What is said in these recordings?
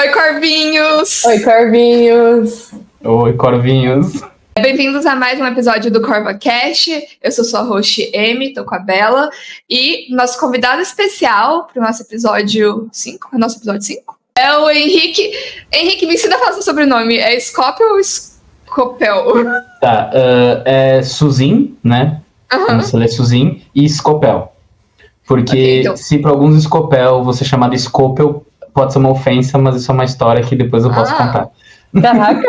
Oi, Corvinhos! Oi, Corvinhos! Oi, Corvinhos! Bem-vindos a mais um episódio do CorvaCast. Eu sou sua host, Amy, tô com a Bela. E nosso convidado especial para o nosso episódio 5, é o Henrique. Henrique, me ensina a falar seu sobrenome. É Scopel ou Scopel? Tá, é Suzin, né? Como você lê Suzin, e Scopel. Porque Okay, então. se para alguns Scopel você chamar de Scopel, pode ser uma ofensa, mas isso é uma história que depois eu posso contar. Caraca!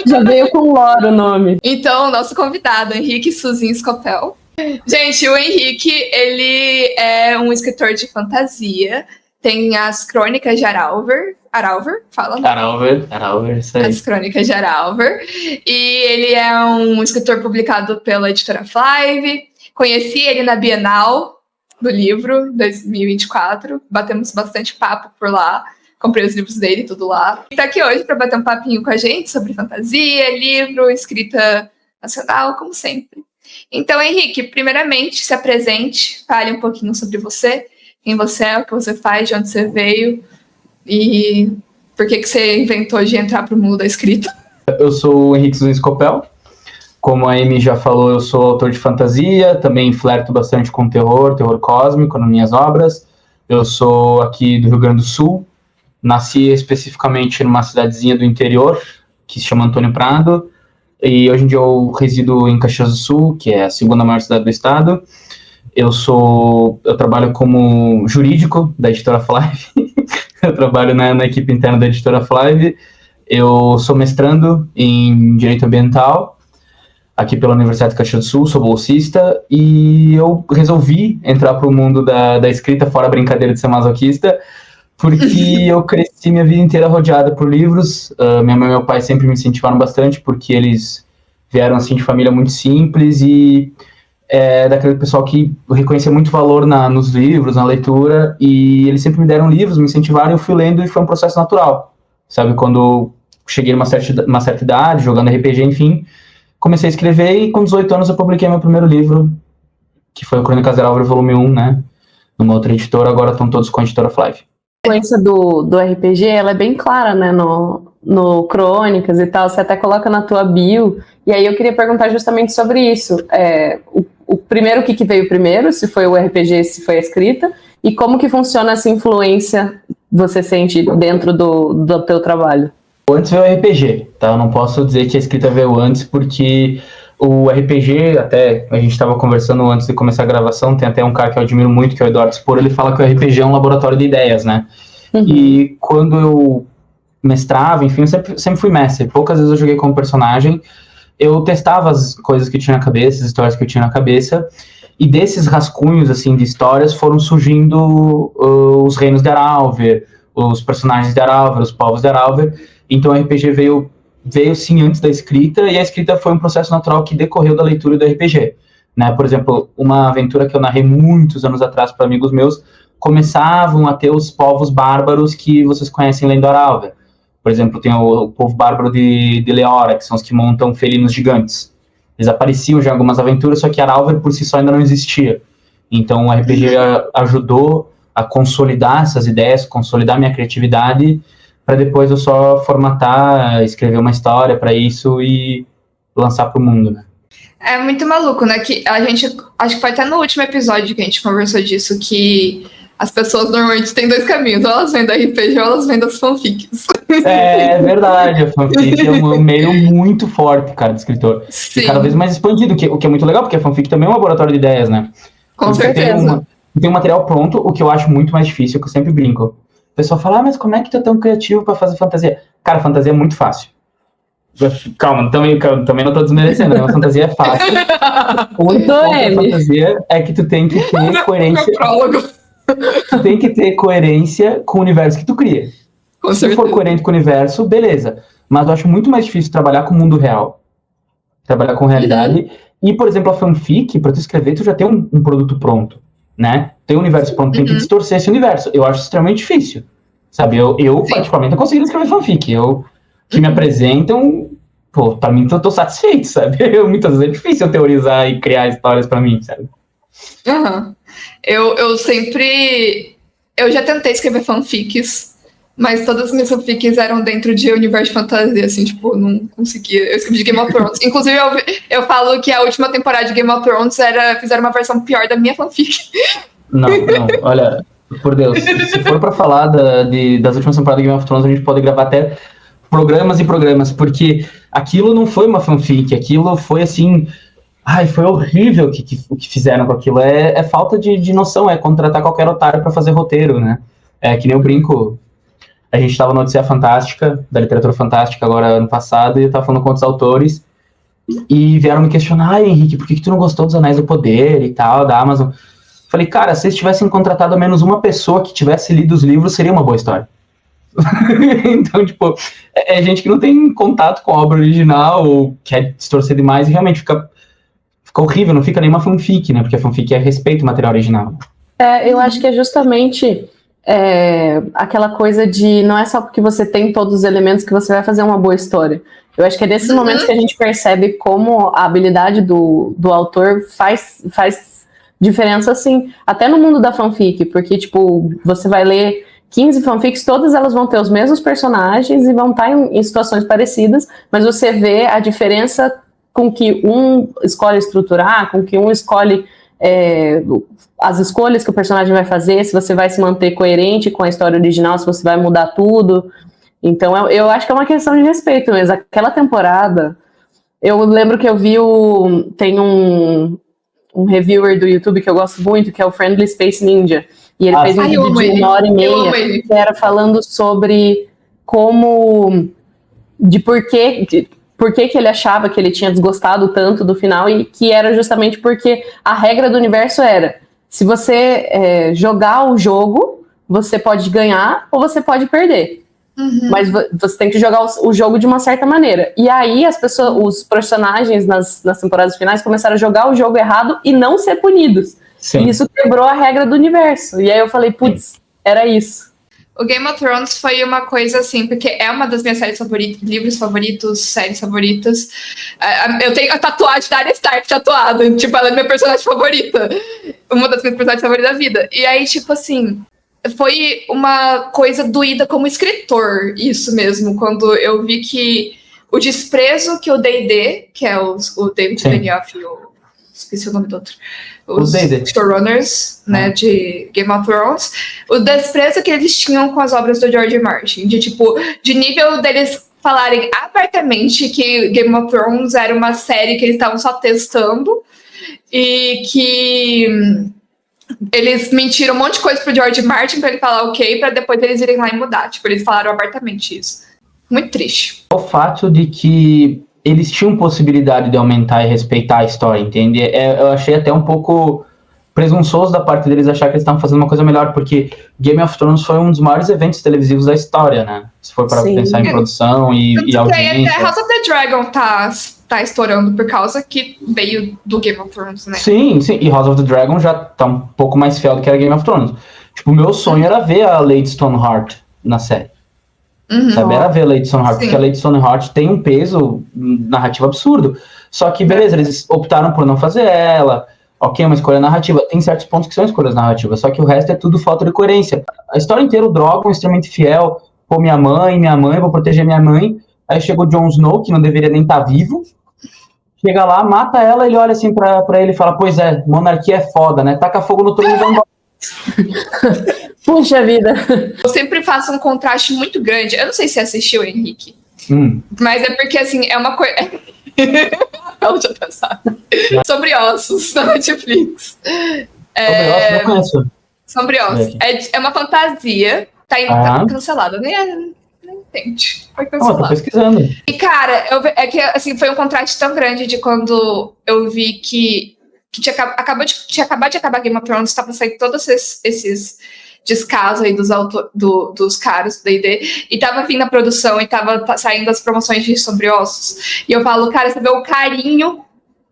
Já veio com lore o nome. Então, nosso convidado, Henrique Suzin Scopel. Gente, o Henrique, ele é um escritor de fantasia. Tem as Crônicas de Arauver. Arauver? Fala, né? Arauver, isso aí. As Crônicas de Arauver. E ele é um escritor publicado pela editora Flive. Conheci ele na Bienal do livro, 2024. Batemos bastante papo por lá. Comprei os livros dele, tudo lá. E tá aqui hoje para bater um papinho com a gente sobre fantasia, livro, escrita nacional, como sempre. Então, Henrique, primeiramente, se apresente, fale um pouquinho sobre você, quem você é, o que você faz, de onde você veio e por que você inventou de entrar pro mundo da escrita. Eu sou o Henrique Suzin Scopel. Como a Amy já falou, eu sou autor de fantasia, também flerto bastante com terror cósmico nas minhas obras. Eu sou aqui do Rio Grande do Sul. Nasci especificamente numa cidadezinha do interior, que se chama Antônio Prado, e hoje em dia eu resido em Caxias do Sul, que é a segunda maior cidade do estado. Eu trabalho como jurídico da editora Flive, eu trabalho na equipe interna da editora Flive. Eu sou mestrando em Direito Ambiental, aqui pela Universidade de Caxias do Sul, sou bolsista, e eu resolvi entrar para o mundo da escrita, fora a brincadeira de ser masoquista, porque eu cresci minha vida inteira rodeada por livros. Minha mãe e meu pai sempre me incentivaram bastante, porque eles vieram assim de família muito simples e daquele pessoal que reconhecia muito valor nos livros, na leitura, e eles sempre me deram livros, me incentivaram, eu fui lendo e foi um processo natural, sabe? Quando cheguei numa certa idade, jogando RPG, enfim, comecei a escrever e com 18 anos eu publiquei meu primeiro livro, que foi o Crônicas de Arauver, volume 1, né? Numa outra editora, agora estão todos com a editora Flive. A influência do RPG, ela é bem clara, né, no Crônicas e tal, você até coloca na tua bio, e aí eu queria perguntar justamente sobre isso, o primeiro, o que veio primeiro, se foi o RPG, se foi a escrita, e como que funciona essa influência você sente dentro do teu trabalho? Antes veio o RPG, tá? Eu não posso dizer que a escrita veio antes, porque o RPG, até a gente estava conversando antes de começar a gravação, tem até um cara que eu admiro muito, que é o Eduardo Spor, ele fala que o RPG é um laboratório de ideias, né? Uhum. E quando eu mestrava, enfim, eu sempre fui mestre. Poucas vezes eu joguei como personagem, eu testava as coisas que eu tinha na cabeça, as histórias que eu tinha na cabeça, e desses rascunhos, assim, de histórias foram surgindo os reinos de Arauver, os personagens de Arauver, os povos de Arauver. Então o RPG veio sim antes da escrita, e a escrita foi um processo natural que decorreu da leitura do RPG, né? Por exemplo, uma aventura que eu narrei muitos anos atrás para amigos meus, começavam a ter os povos bárbaros que vocês conhecem lendo Arauver. Por exemplo, tem o povo bárbaro de Leora, que são os que montam felinos gigantes. Eles apareciam já em algumas aventuras, só que Arauver por si só ainda não existia. Então o RPG ajudou a consolidar essas ideias, consolidar minha criatividade, para depois eu só formatar, escrever uma história para isso e lançar para o mundo, né? É muito maluco, né? Que a gente, acho que foi até no último episódio que a gente conversou disso, que as pessoas normalmente têm dois caminhos, ou elas vêm do RPG ou elas vêm das fanfics. É verdade, a fanfic é um meio muito forte, cara, do escritor. Sim. E cada vez mais expandido, o que é muito legal, porque a fanfic também é um laboratório de ideias, né? Com certeza. Tem um material pronto, o que eu acho muito mais difícil, que eu sempre brinco. O pessoal fala, mas como é que tu é tão criativo pra fazer fantasia? Cara, fantasia é muito fácil. Calma, também não tô desmerecendo, né? A fantasia é fácil. O único ponto da fantasia é que tu tem que ter coerência. Tu tem que ter coerência com o universo que tu cria. Se tu for coerente com o universo, beleza. Mas eu acho muito mais difícil trabalhar com o mundo real. Trabalhar com realidade. E, por exemplo, a fanfic, pra tu escrever, tu já tem um produto pronto, né? Tem um universo pronto, tem que distorcer esse universo. Eu acho extremamente difícil. Sabe, eu particularmente, não consigo escrever fanfic. Que me apresentam, pô, pra mim, eu tô satisfeito, sabe? Muitas vezes é difícil eu teorizar e criar histórias pra mim, sabe? Eu já tentei escrever fanfics, Mas todas as minhas fanfics eram dentro de universo de fantasia, assim, tipo, não conseguia. Eu escrevi de Game of Thrones. Inclusive, eu falo que a última temporada de Game of Thrones fizeram uma versão pior da minha fanfic. Não, olha, por Deus, se for pra falar das últimas temporadas de Game of Thrones, a gente pode gravar até programas e programas, porque aquilo não foi uma fanfic, aquilo foi assim... Ai, foi horrível o que fizeram com aquilo. É falta de noção, é contratar qualquer otário pra fazer roteiro, né? É que nem eu brinco... A gente estava no Odisseia Fantástica, da literatura fantástica, agora ano passado, e eu estava falando com outros autores, e vieram me questionar, Henrique, por que tu não gostou dos Anéis do Poder e tal, da Amazon? Falei, cara, se eles tivessem contratado ao menos uma pessoa que tivesse lido os livros, seria uma boa história. Então, tipo, é gente que não tem contato com a obra original, ou quer distorcer demais, e realmente fica horrível, não fica nenhuma fanfic, né? Porque a fanfic é respeito ao material original. Eu acho que é justamente... aquela coisa de não é só porque você tem todos os elementos que você vai fazer uma boa história. Eu acho que é nesses momentos que a gente percebe como a habilidade do autor faz diferença, assim, até no mundo da fanfic, porque, tipo, você vai ler 15 fanfics, todas elas vão ter os mesmos personagens e vão estar em situações parecidas, mas você vê a diferença com que um escolhe estruturar, com que um escolhe as escolhas que o personagem vai fazer, se você vai se manter coerente com a história original, se você vai mudar tudo. Então, eu acho que é uma questão de respeito mesmo. Aquela temporada, eu lembro que eu vi tem um reviewer do YouTube que eu gosto muito, que é o Friendly Space Ninja, e ele fez um vídeo de 1h30, que era falando sobre por que ele achava que ele tinha desgostado tanto do final, e que era justamente porque a regra do universo era: se você jogar o jogo, você pode ganhar ou você pode perder. Mas você tem que jogar o jogo de uma certa maneira. E aí os personagens nas temporadas finais começaram a jogar o jogo errado e não ser punidos. Sim. E isso quebrou a regra do universo. E aí eu falei, putz, era isso. O Game of Thrones foi uma coisa assim, porque é uma das minhas séries favoritas, livros favoritos, séries favoritas. Eu tenho a tatuagem da Arya Stark tatuada, tipo, ela é minha personagem favorita. Uma das minhas personagens favoritas da vida. E aí, tipo assim, foi uma coisa doída como escritor, isso mesmo, quando eu vi que o desprezo que o D&D, que é o David Benioff e esqueci o nome do outro, os showrunners, né, de Game of Thrones, o desprezo que eles tinham com as obras do George Martin, de nível deles falarem abertamente que Game of Thrones era uma série que eles estavam só testando e que eles mentiram um monte de coisa pro George Martin pra ele falar ok, pra depois eles irem lá e mudar. Tipo, eles falaram abertamente isso. Muito triste. O fato de que eles tinham possibilidade de aumentar e respeitar a história, entende? Eu achei até um pouco presunçoso da parte deles achar que eles estavam fazendo uma coisa melhor, porque Game of Thrones foi um dos maiores eventos televisivos da história, né? Se for para pensar em produção e audiência. Até House of the Dragon tá estourando por causa que veio do Game of Thrones, né? Sim, e House of the Dragon já tá um pouco mais fiel do que era Game of Thrones. Tipo, o meu sonho era ver a Lady Stoneheart na série. Sabe, era ver a Lady Stoneheart, porque a Lady Stoneheart tem um peso narrativo absurdo. Só que, beleza, eles optaram por não fazer ela. Ok, uma escolha narrativa. Tem certos pontos que são escolhas narrativas, só que o resto é tudo falta de coerência. A história inteira, o Drogon é extremamente fiel. Pô, minha mãe, vou proteger minha mãe. Aí chega o Jon Snow, que não deveria nem estar vivo. Chega lá, mata ela, ele olha assim pra ele e fala, pois é, monarquia é foda, né? Taca fogo no trono e vai embora. Puxa vida. Eu sempre faço um contraste muito grande. Eu não sei se você assistiu, Henrique. Mas é porque, assim, é uma coisa... Eu já pensava. Sobre Ossos, na Netflix. Sobre Ossos, não conheço. Sobre Ossos. É uma fantasia. Tá cancelada. Nem entende. Foi cancelada. Tô pesquisando. E, cara, é que, assim, foi um contraste tão grande de quando eu vi que tinha acabado de acabar Game of Thrones, tava saindo todos esses descasos aí dos caras do D&D, e tava vindo a produção e tava saindo as promoções de Sobre Ossos. E eu falo, cara, você vê o carinho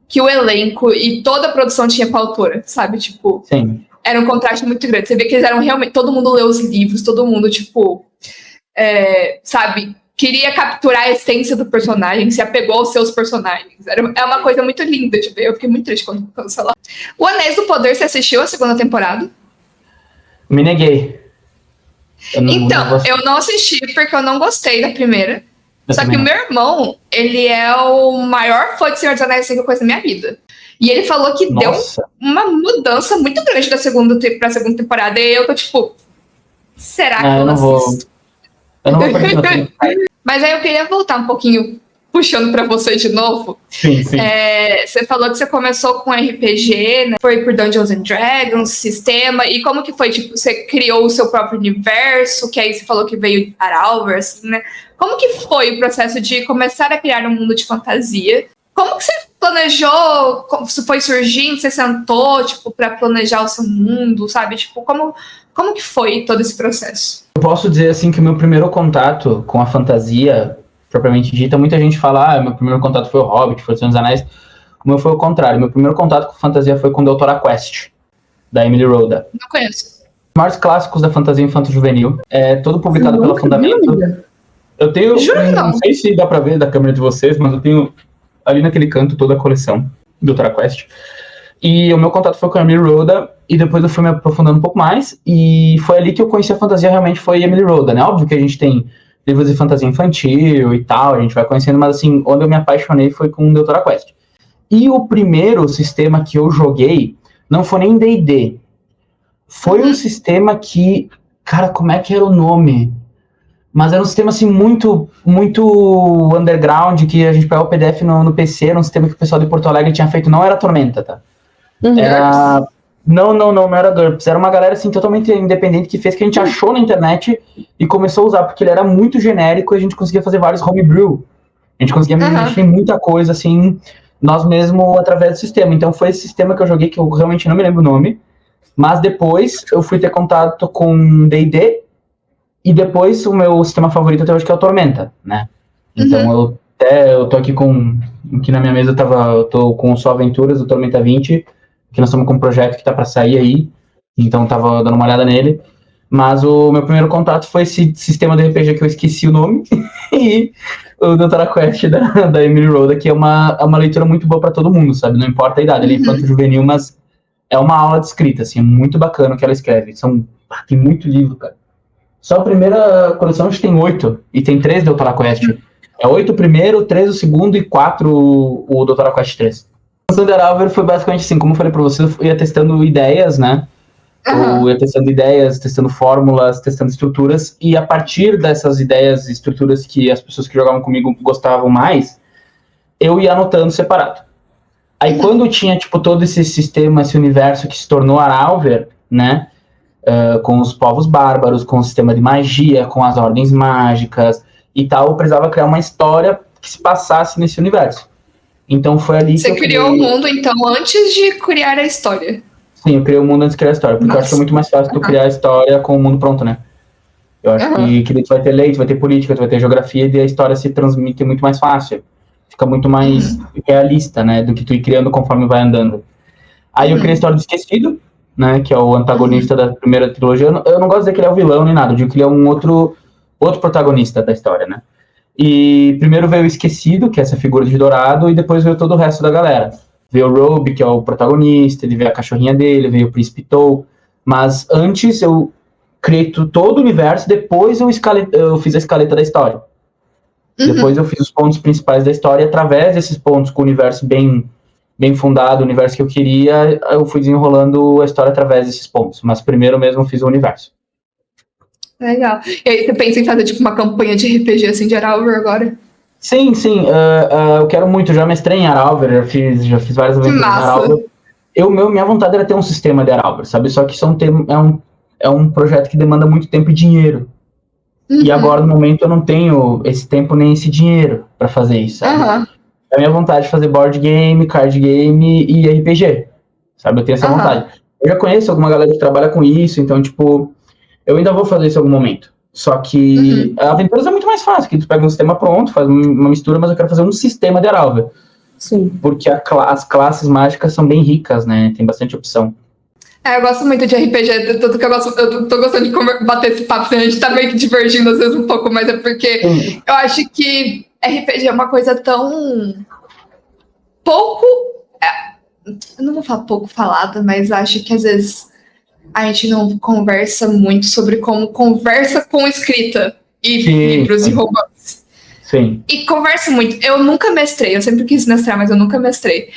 que o elenco e toda a produção tinha com a autora, sabe? Tipo, sim. Era um contraste muito grande. Você vê que eles eram realmente... Todo mundo leu os livros, todo mundo, tipo... sabe? Queria capturar a essência do personagem, se apegou aos seus personagens. É uma coisa muito linda de ver. Eu fiquei muito triste quando cancelaram. O Anéis do Poder, você assistiu a segunda temporada? Me neguei. Então, eu não assisti porque eu não gostei da primeira. Só que o não. meu irmão, ele é o maior fã de Senhor dos Anéis que eu conheço na minha vida. E ele falou que Nossa. deu uma mudança muito grande pra segunda temporada. E eu tô tipo, será que eu não vou. assisto? Eu não vou perder. Mas aí eu queria voltar um pouquinho, puxando pra você de novo. Sim. Você falou que você começou com RPG, né? Foi por Dungeons and Dragons, sistema. E como que foi? Tipo, você criou o seu próprio universo, que aí você falou que veio de Aralver, assim, né? Como que foi o processo de começar a criar um mundo de fantasia? Como que você planejou? Como isso foi surgindo? Você sentou, tipo, pra planejar o seu mundo, sabe? Tipo, como que foi todo esse processo? Eu posso dizer, assim, que o meu primeiro contato com a fantasia, propriamente dita, muita gente fala, meu primeiro contato foi o Hobbit, foi o Senhor dos Anéis. O meu foi o contrário. Meu primeiro contato com fantasia foi com Doutora Quest, da Emily Rhoda. Não conheço. Os maiores clássicos da fantasia infanto-juvenil. É todo publicado pela Fundamento. Eu tenho, não sei se dá pra ver da câmera de vocês, mas eu tenho ali naquele canto toda a coleção do Doutora Quest. E o meu contato foi com a Emily Rhoda, e depois eu fui me aprofundando um pouco mais, e foi ali que eu conheci a fantasia, realmente foi Emily Rhoda, né? Óbvio que a gente tem livros de fantasia infantil e tal, a gente vai conhecendo, mas assim, onde eu me apaixonei foi com o Doutora Quest. E o primeiro sistema que eu joguei não foi nem D&D, foi um sistema que, cara, como é que era o nome? Mas era um sistema, assim, muito underground, que a gente pegava o PDF no PC, era um sistema que o pessoal de Porto Alegre tinha feito, não era Tormenta, tá? Era... Não era GURPS, era uma galera, assim, totalmente independente que fez, que a gente achou na internet e começou a usar, porque ele era muito genérico e a gente conseguia fazer vários homebrew. A gente conseguia mexer em muita coisa, assim, nós mesmos, através do sistema. Então foi esse sistema que eu joguei, que eu realmente não me lembro o nome, mas depois eu fui ter contato com D&D, e depois o meu sistema favorito até hoje, que é o Tormenta, né? Então eu tô aqui aqui na minha mesa eu tô com só Aventuras do Tormenta 20, que nós estamos com um projeto que tá para sair aí, então tava dando uma olhada nele, mas o meu primeiro contato foi esse sistema de RPG que eu esqueci o nome, e o Doutora Quest da Emily Rhoda, que é uma leitura muito boa para todo mundo, sabe? Não importa a idade, ele é infanto-juvenil, mas é uma aula de escrita, assim, muito bacana o que ela escreve. Tem muito livro, cara. Só a primeira coleção acho que tem 8, e tem 3 Doutora Quest. É 8 o primeiro, 3 o segundo e 4 o Doutora Quest 3. O Thunder Alver foi basicamente assim, como eu falei pra vocês, eu ia testando ideias, né? Eu ia testando ideias, testando fórmulas, testando estruturas, e a partir dessas ideias e estruturas que as pessoas que jogavam comigo gostavam mais, eu ia anotando separado. Aí quando tinha, tipo, todo esse sistema, esse universo que se tornou Aralver, né? Com os povos bárbaros, com o sistema de magia, com as ordens mágicas e tal, eu precisava criar uma história que se passasse nesse universo. Então foi ali Você criou o mundo, então, antes de criar a história? Sim, eu criei o mundo antes de criar a história, porque eu acho que é muito mais fácil tu criar a história com o mundo pronto, né? Eu acho que tu vai ter lei, tu vai ter política, tu vai ter geografia, e a história se transmite muito mais fácil. Fica muito mais realista, né, do que tu ir criando conforme vai andando. Aí eu criei a história do Esquecido, né, que é o antagonista da primeira trilogia. Eu não gosto de dizer que ele é o vilão nem nada, eu digo que ele é um outro protagonista da história, né. E primeiro veio o Esquecido, que é essa figura de Dourado, e depois veio todo o resto da galera. Veio o Robe, que é o protagonista, ele veio a cachorrinha dele, veio o Príncipe Tou, mas antes eu criei todo o universo, depois eu fiz a escaleta da história. Depois eu fiz os pontos principais da história, e através desses pontos, com o universo bem fundado, o universo que eu queria, eu fui desenrolando a história através desses pontos. Mas primeiro mesmo eu fiz o universo. Legal. E aí você pensa em fazer tipo uma campanha de RPG assim de Aralver agora? Sim. Eu quero muito, já mestrei em Aralver, já fiz várias aventuras em Aralver. Minha vontade era ter um sistema de Aralver, sabe? Só que isso é um projeto que demanda muito tempo e dinheiro. E agora, no momento, eu não tenho esse tempo nem esse dinheiro pra fazer isso, sabe? É a minha vontade de fazer board game, card game e RPG, sabe? Eu tenho essa vontade. Eu já conheço alguma galera que trabalha com isso, então, tipo, eu ainda vou fazer isso em algum momento. Só que a Aventuras é muito mais fácil, que tu pega um sistema pronto, faz uma mistura, mas eu quero fazer um sistema de Aralver. Sim. Porque as classes mágicas são bem ricas, né? Tem bastante opção. Eu gosto muito de RPG, tanto que eu tô gostando de bater esse papo, a gente tá meio que divergindo às vezes um pouco, mas é porque eu acho que RPG é uma coisa tão pouco, eu não vou falar pouco falada, mas acho que às vezes a gente não conversa muito sobre como conversa com escrita e livros e romances. Sim. E conversa muito. Eu nunca mestrei, eu sempre quis mestrar, mas eu nunca mestrei.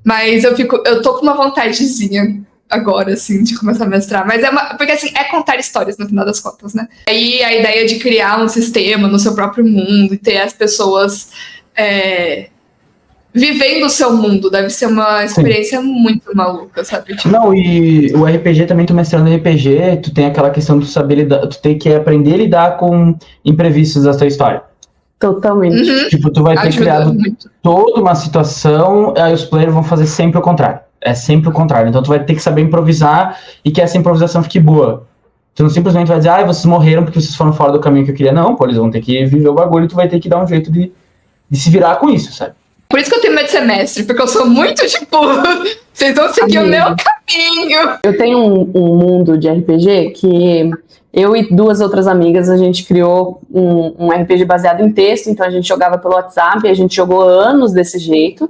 Mas eu tô com uma vontadezinha agora, assim, de começar a mestrar. Mas porque, assim, é contar histórias, no final das contas, né? Aí a ideia de criar um sistema no seu próprio mundo e ter as pessoas vivendo o seu mundo deve ser uma experiência muito maluca, sabe? Tipo, não, e o RPG também, tu mestrando RPG, tu tem aquela questão de tu saber lidar, tu tem que aprender a lidar com imprevistos da tua história. Totalmente. Tipo, tu vai ter criado toda uma situação, aí os players vão fazer sempre o contrário. É sempre o contrário. Então tu vai ter que saber improvisar e que essa improvisação fique boa. Tu não simplesmente vai dizer, vocês morreram porque vocês foram fora do caminho que eu queria. Não, pô, eles vão ter que viver o bagulho e tu vai ter que dar um jeito de se virar com isso, sabe? Por isso que eu tenho medo de ser mestre, porque eu sou muito, tipo, vocês vão seguir o meu caminho. Eu tenho um mundo de RPG que eu e 2 outras amigas, a gente criou um RPG baseado em texto, então a gente jogava pelo WhatsApp, a gente jogou anos desse jeito,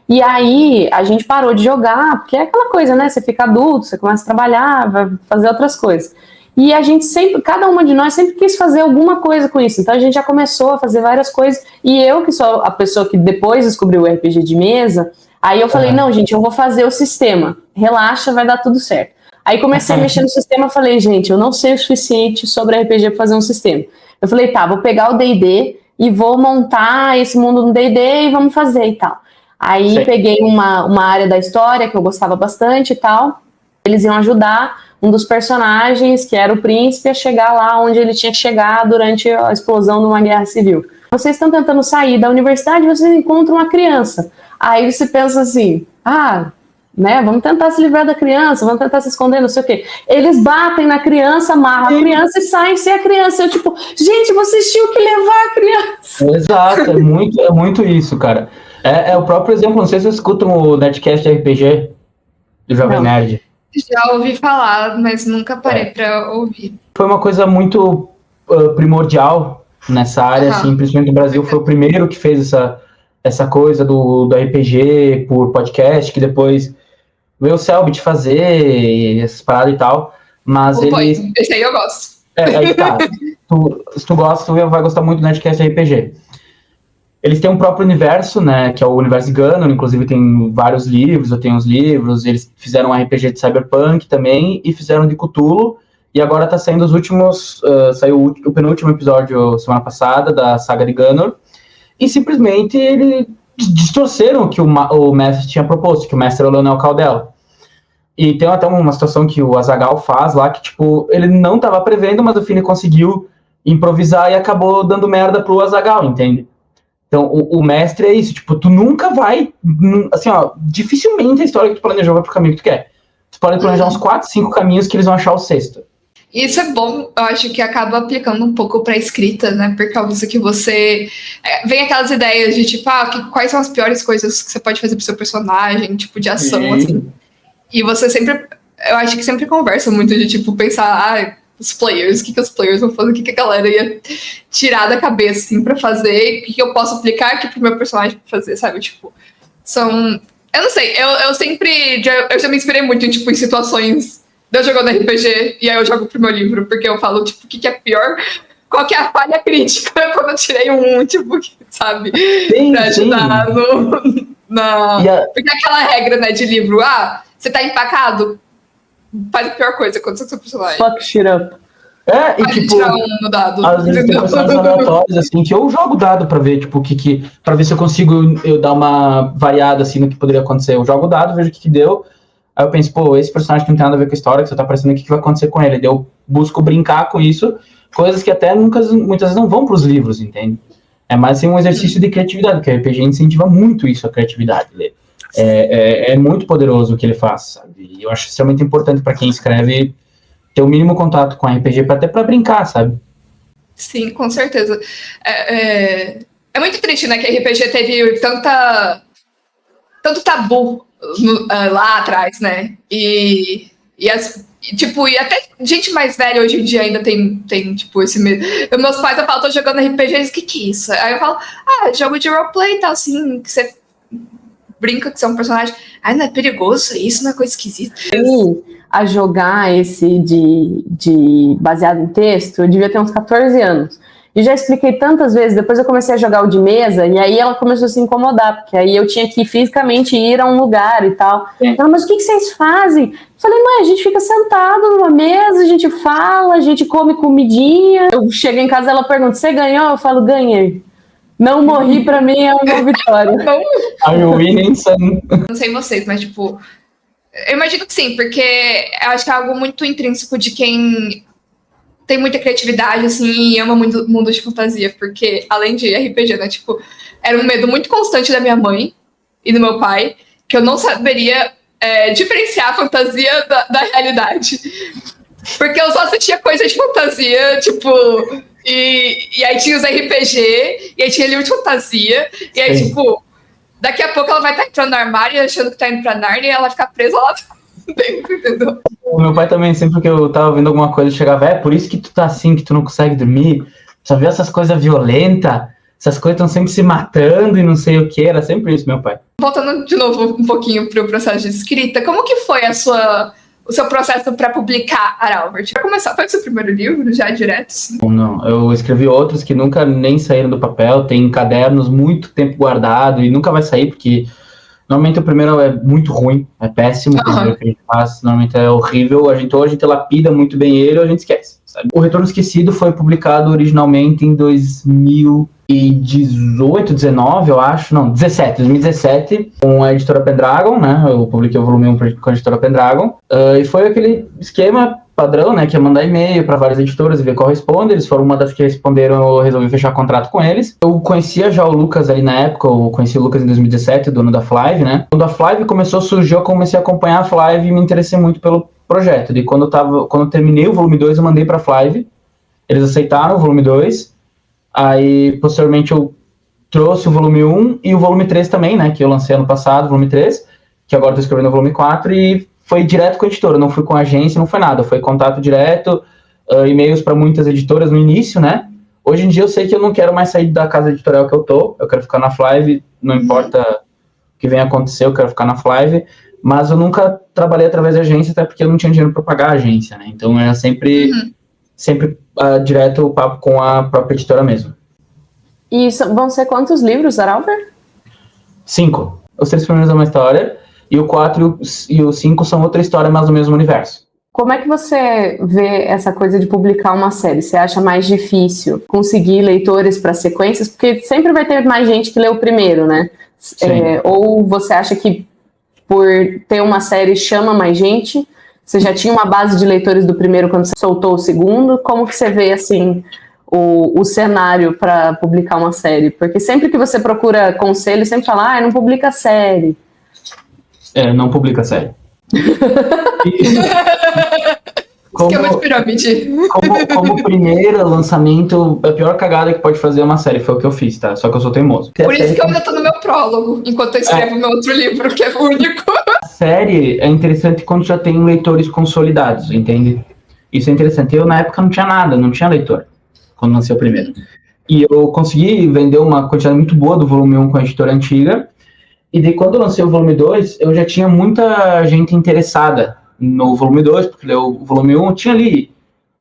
e aí a gente parou de jogar, porque é aquela coisa, né, você fica adulto, você começa a trabalhar, vai fazer outras coisas. E a gente sempre, cada uma de nós sempre quis fazer alguma coisa com isso. Então a gente já começou a fazer várias coisas. E eu, que sou a pessoa que depois descobriu o RPG de mesa, aí eu falei, não, gente, eu vou fazer o sistema. Relaxa, vai dar tudo certo. Aí comecei a mexer no sistema, falei, gente, eu não sei o suficiente sobre RPG para fazer um sistema. Eu falei, tá, vou pegar o D&D e vou montar esse mundo no D&D e vamos fazer e tal. Aí peguei uma área da história que eu gostava bastante e tal. Eles iam ajudar um dos personagens, que era o príncipe, a chegar lá onde ele tinha que chegar durante a explosão de uma guerra civil. Vocês estão tentando sair da universidade, vocês encontram uma criança. Aí você pensa assim, né, vamos tentar se livrar da criança, vamos tentar se esconder, não sei o quê. Eles batem na criança, amarram a criança e saem sem a criança. Eu tipo, gente, vocês tinham que levar a criança. Exato, é muito isso, cara. É o próprio exemplo, não sei se vocês escutam o Nerdcast RPG do Jovem Nerd. Já ouvi falar, mas nunca parei pra ouvir. Foi uma coisa muito primordial nessa área, assim, principalmente no Brasil. Foi o primeiro que fez essa coisa do RPG por podcast, que depois veio o Selbit fazer essas paradas e tal. Mas esse aí eu gosto. Aí tá. Se tu gosta, tu vai gostar muito do Nerdcast RPG. Eles têm um próprio universo, né, que é o universo Ganon, inclusive tem vários livros, eu tenho os livros, eles fizeram um RPG de Cyberpunk também, e fizeram de Cthulhu, e agora tá saindo os últimos, saiu o penúltimo episódio semana passada, da saga de Ganon, e simplesmente eles distorceram o que o mestre tinha proposto, que o mestre é o Leonel Caldela. E tem até uma situação que o Azaghal faz lá, que tipo, ele não estava prevendo, mas o Fini conseguiu improvisar e acabou dando merda pro Azaghal, entende? Então, o mestre é isso, tipo, tu nunca vai, assim, dificilmente a história que tu planejou vai pro caminho que tu quer. Tu pode planejar uns 4, 5 caminhos que eles vão achar o sexto. Isso é bom, eu acho que acaba aplicando um pouco pra escrita, né, por causa que você... vem aquelas ideias de, tipo, quais são as piores coisas que você pode fazer pro seu personagem, tipo, de ação, assim. E você sempre, eu acho que sempre conversa muito de, tipo, pensar, os players, o que os players vão fazer, o que a galera ia tirar da cabeça, assim, pra fazer, o que eu posso aplicar aqui pro meu personagem fazer, sabe? Tipo, eu não sei, eu já me inspirei muito em, tipo, em situações de eu jogando RPG, e aí eu jogo pro meu livro, porque eu falo, tipo, o que é pior, qual que é a falha crítica quando eu tirei tipo, sabe? Pra ajudar porque aquela regra, né, de livro, você tá empacado, faz a pior coisa quando você é seu personagem. Fuck shit up. E tipo, tirar um no dado, às vezes tem personagens aleatórios, assim, que eu jogo dado pra ver, tipo, pra ver se eu consigo dar uma variada, assim, no que poderia acontecer. Eu jogo dado, vejo o que deu, aí eu penso, pô, esse personagem que não tem nada a ver com a história, que só tá aparecendo aqui, o que vai acontecer com ele? Daí eu busco brincar com isso, coisas que até muitas vezes não vão pros livros, entende? É mais assim, um exercício de criatividade, porque o RPG incentiva muito isso, a criatividade dele. É muito poderoso o que ele faz, sabe? E eu acho extremamente importante para quem escreve ter o mínimo contato com RPG, até para brincar, sabe? Sim, com certeza. É muito triste, né, que a RPG teve tanto tabu lá atrás, né? E até gente mais velha hoje em dia ainda tem tipo, esse medo. Meus pais, eu falo, tô jogando RPG, o que é isso? Aí eu falo, jogo de roleplay e tal, assim, que você brinca que você é um personagem. Ai, não é perigoso isso, não é coisa esquisita. A jogar esse de baseado em texto, eu devia ter uns 14 anos. E já expliquei tantas vezes, depois eu comecei a jogar o de mesa, e aí ela começou a se incomodar, porque aí eu tinha que fisicamente ir a um lugar e tal. Ela, mas o que vocês fazem? Eu falei, mãe, a gente fica sentado numa mesa, a gente fala, a gente come comidinha. Eu chego em casa, ela pergunta, você ganhou? Eu falo, ganhei. Não morri, pra mim é uma vitória. Are you winning, son? Não sei vocês, mas tipo, eu imagino que sim, porque eu acho que é algo muito intrínseco de quem tem muita criatividade, assim, e ama muito mundo de fantasia, porque além de RPG, né, tipo, era um medo muito constante da minha mãe e do meu pai, que eu não saberia diferenciar a fantasia da realidade. Porque eu só assistia coisa de fantasia, tipo, e aí tinha os RPG, e aí tinha livro de fantasia, e aí, tipo, daqui a pouco ela vai estar entrando no armário achando que tá indo pra Nárnia e ela vai ficar presa lá dentro, entendeu? O meu pai também, sempre que eu tava vendo alguma coisa, chegava, por isso que tu tá assim, que tu não consegue dormir, só vê essas coisas violentas, essas coisas estão sempre se matando e não sei o que, era sempre isso, meu pai. Voltando de novo um pouquinho pro processo de escrita, como que foi o seu processo para publicar Aralvert? Para começar, foi o seu primeiro livro, já direto? Não, eu escrevi outros que nunca nem saíram do papel, tem cadernos muito tempo guardado e nunca vai sair, porque normalmente o primeiro é muito ruim, é péssimo, o primeiro que a gente faz, normalmente é horrível, ou a gente lapida muito bem ele ou a gente esquece, sabe? O Retorno Esquecido foi publicado originalmente em 2018, 19, eu acho, não, 2017, com a editora Pendragon, né, eu publiquei o volume 1 com a editora Pendragon, e foi aquele esquema padrão, né, que é mandar e-mail para várias editoras e ver qual responde. Eles foram uma das que responderam, eu resolvi fechar contrato com eles. Eu conhecia já o Lucas ali na época, eu conheci o Lucas em 2017, dono da Flive, né. Quando a Flive começou a surgir, eu comecei a acompanhar a Flive e me interessei muito pelo projeto. E quando eu terminei o volume 2, eu mandei para a Flive, eles aceitaram o volume 2, aí posteriormente eu trouxe o volume 1 e o volume 3 também, né, que eu lancei ano passado, o volume 3, que agora estou escrevendo o volume 4, e foi direto com a editora, não fui com a agência, não foi nada, foi contato direto, e-mails para muitas editoras no início, né? Hoje em dia eu sei que eu não quero mais sair da casa editorial que eu quero ficar na Flive, não importa o que venha acontecer, eu quero ficar na Flive, mas eu nunca trabalhei através da agência, até porque eu não tinha dinheiro para pagar a agência, né? Então era sempre direto o papo com a própria editora mesmo. E vão ser quantos livros, Aralvert? 5. Os 3 primeiros é uma história, e o 4 e o 5 são outra história, mas no mesmo universo. Como é que você vê essa coisa de publicar uma série? Você acha mais difícil conseguir leitores para sequências? Porque sempre vai ter mais gente que lê o primeiro, né? Ou você acha que por ter uma série chama mais gente? Você já tinha uma base de leitores do primeiro quando você soltou o segundo? Como que você vê, assim, o cenário para publicar uma série? Porque sempre que você procura conselho, sempre fala, não publica série. Não publica série. Esquema de pirâmide. Como primeiro lançamento, a pior cagada que pode fazer é uma série, foi o que eu fiz, tá? Só que eu sou teimoso. Por isso que eu ainda tô no meu prólogo, enquanto eu escrevo meu outro livro, que é único. A série é interessante quando já tem leitores consolidados, entende? Isso é interessante. Eu, na época, não tinha nada, não tinha leitor, quando lancei o primeiro. E eu consegui vender uma quantidade muito boa do volume 1 com a editora antiga. E daí, quando eu lancei o volume 2, eu já tinha muita gente interessada no volume 2, porque o volume 1 tinha ali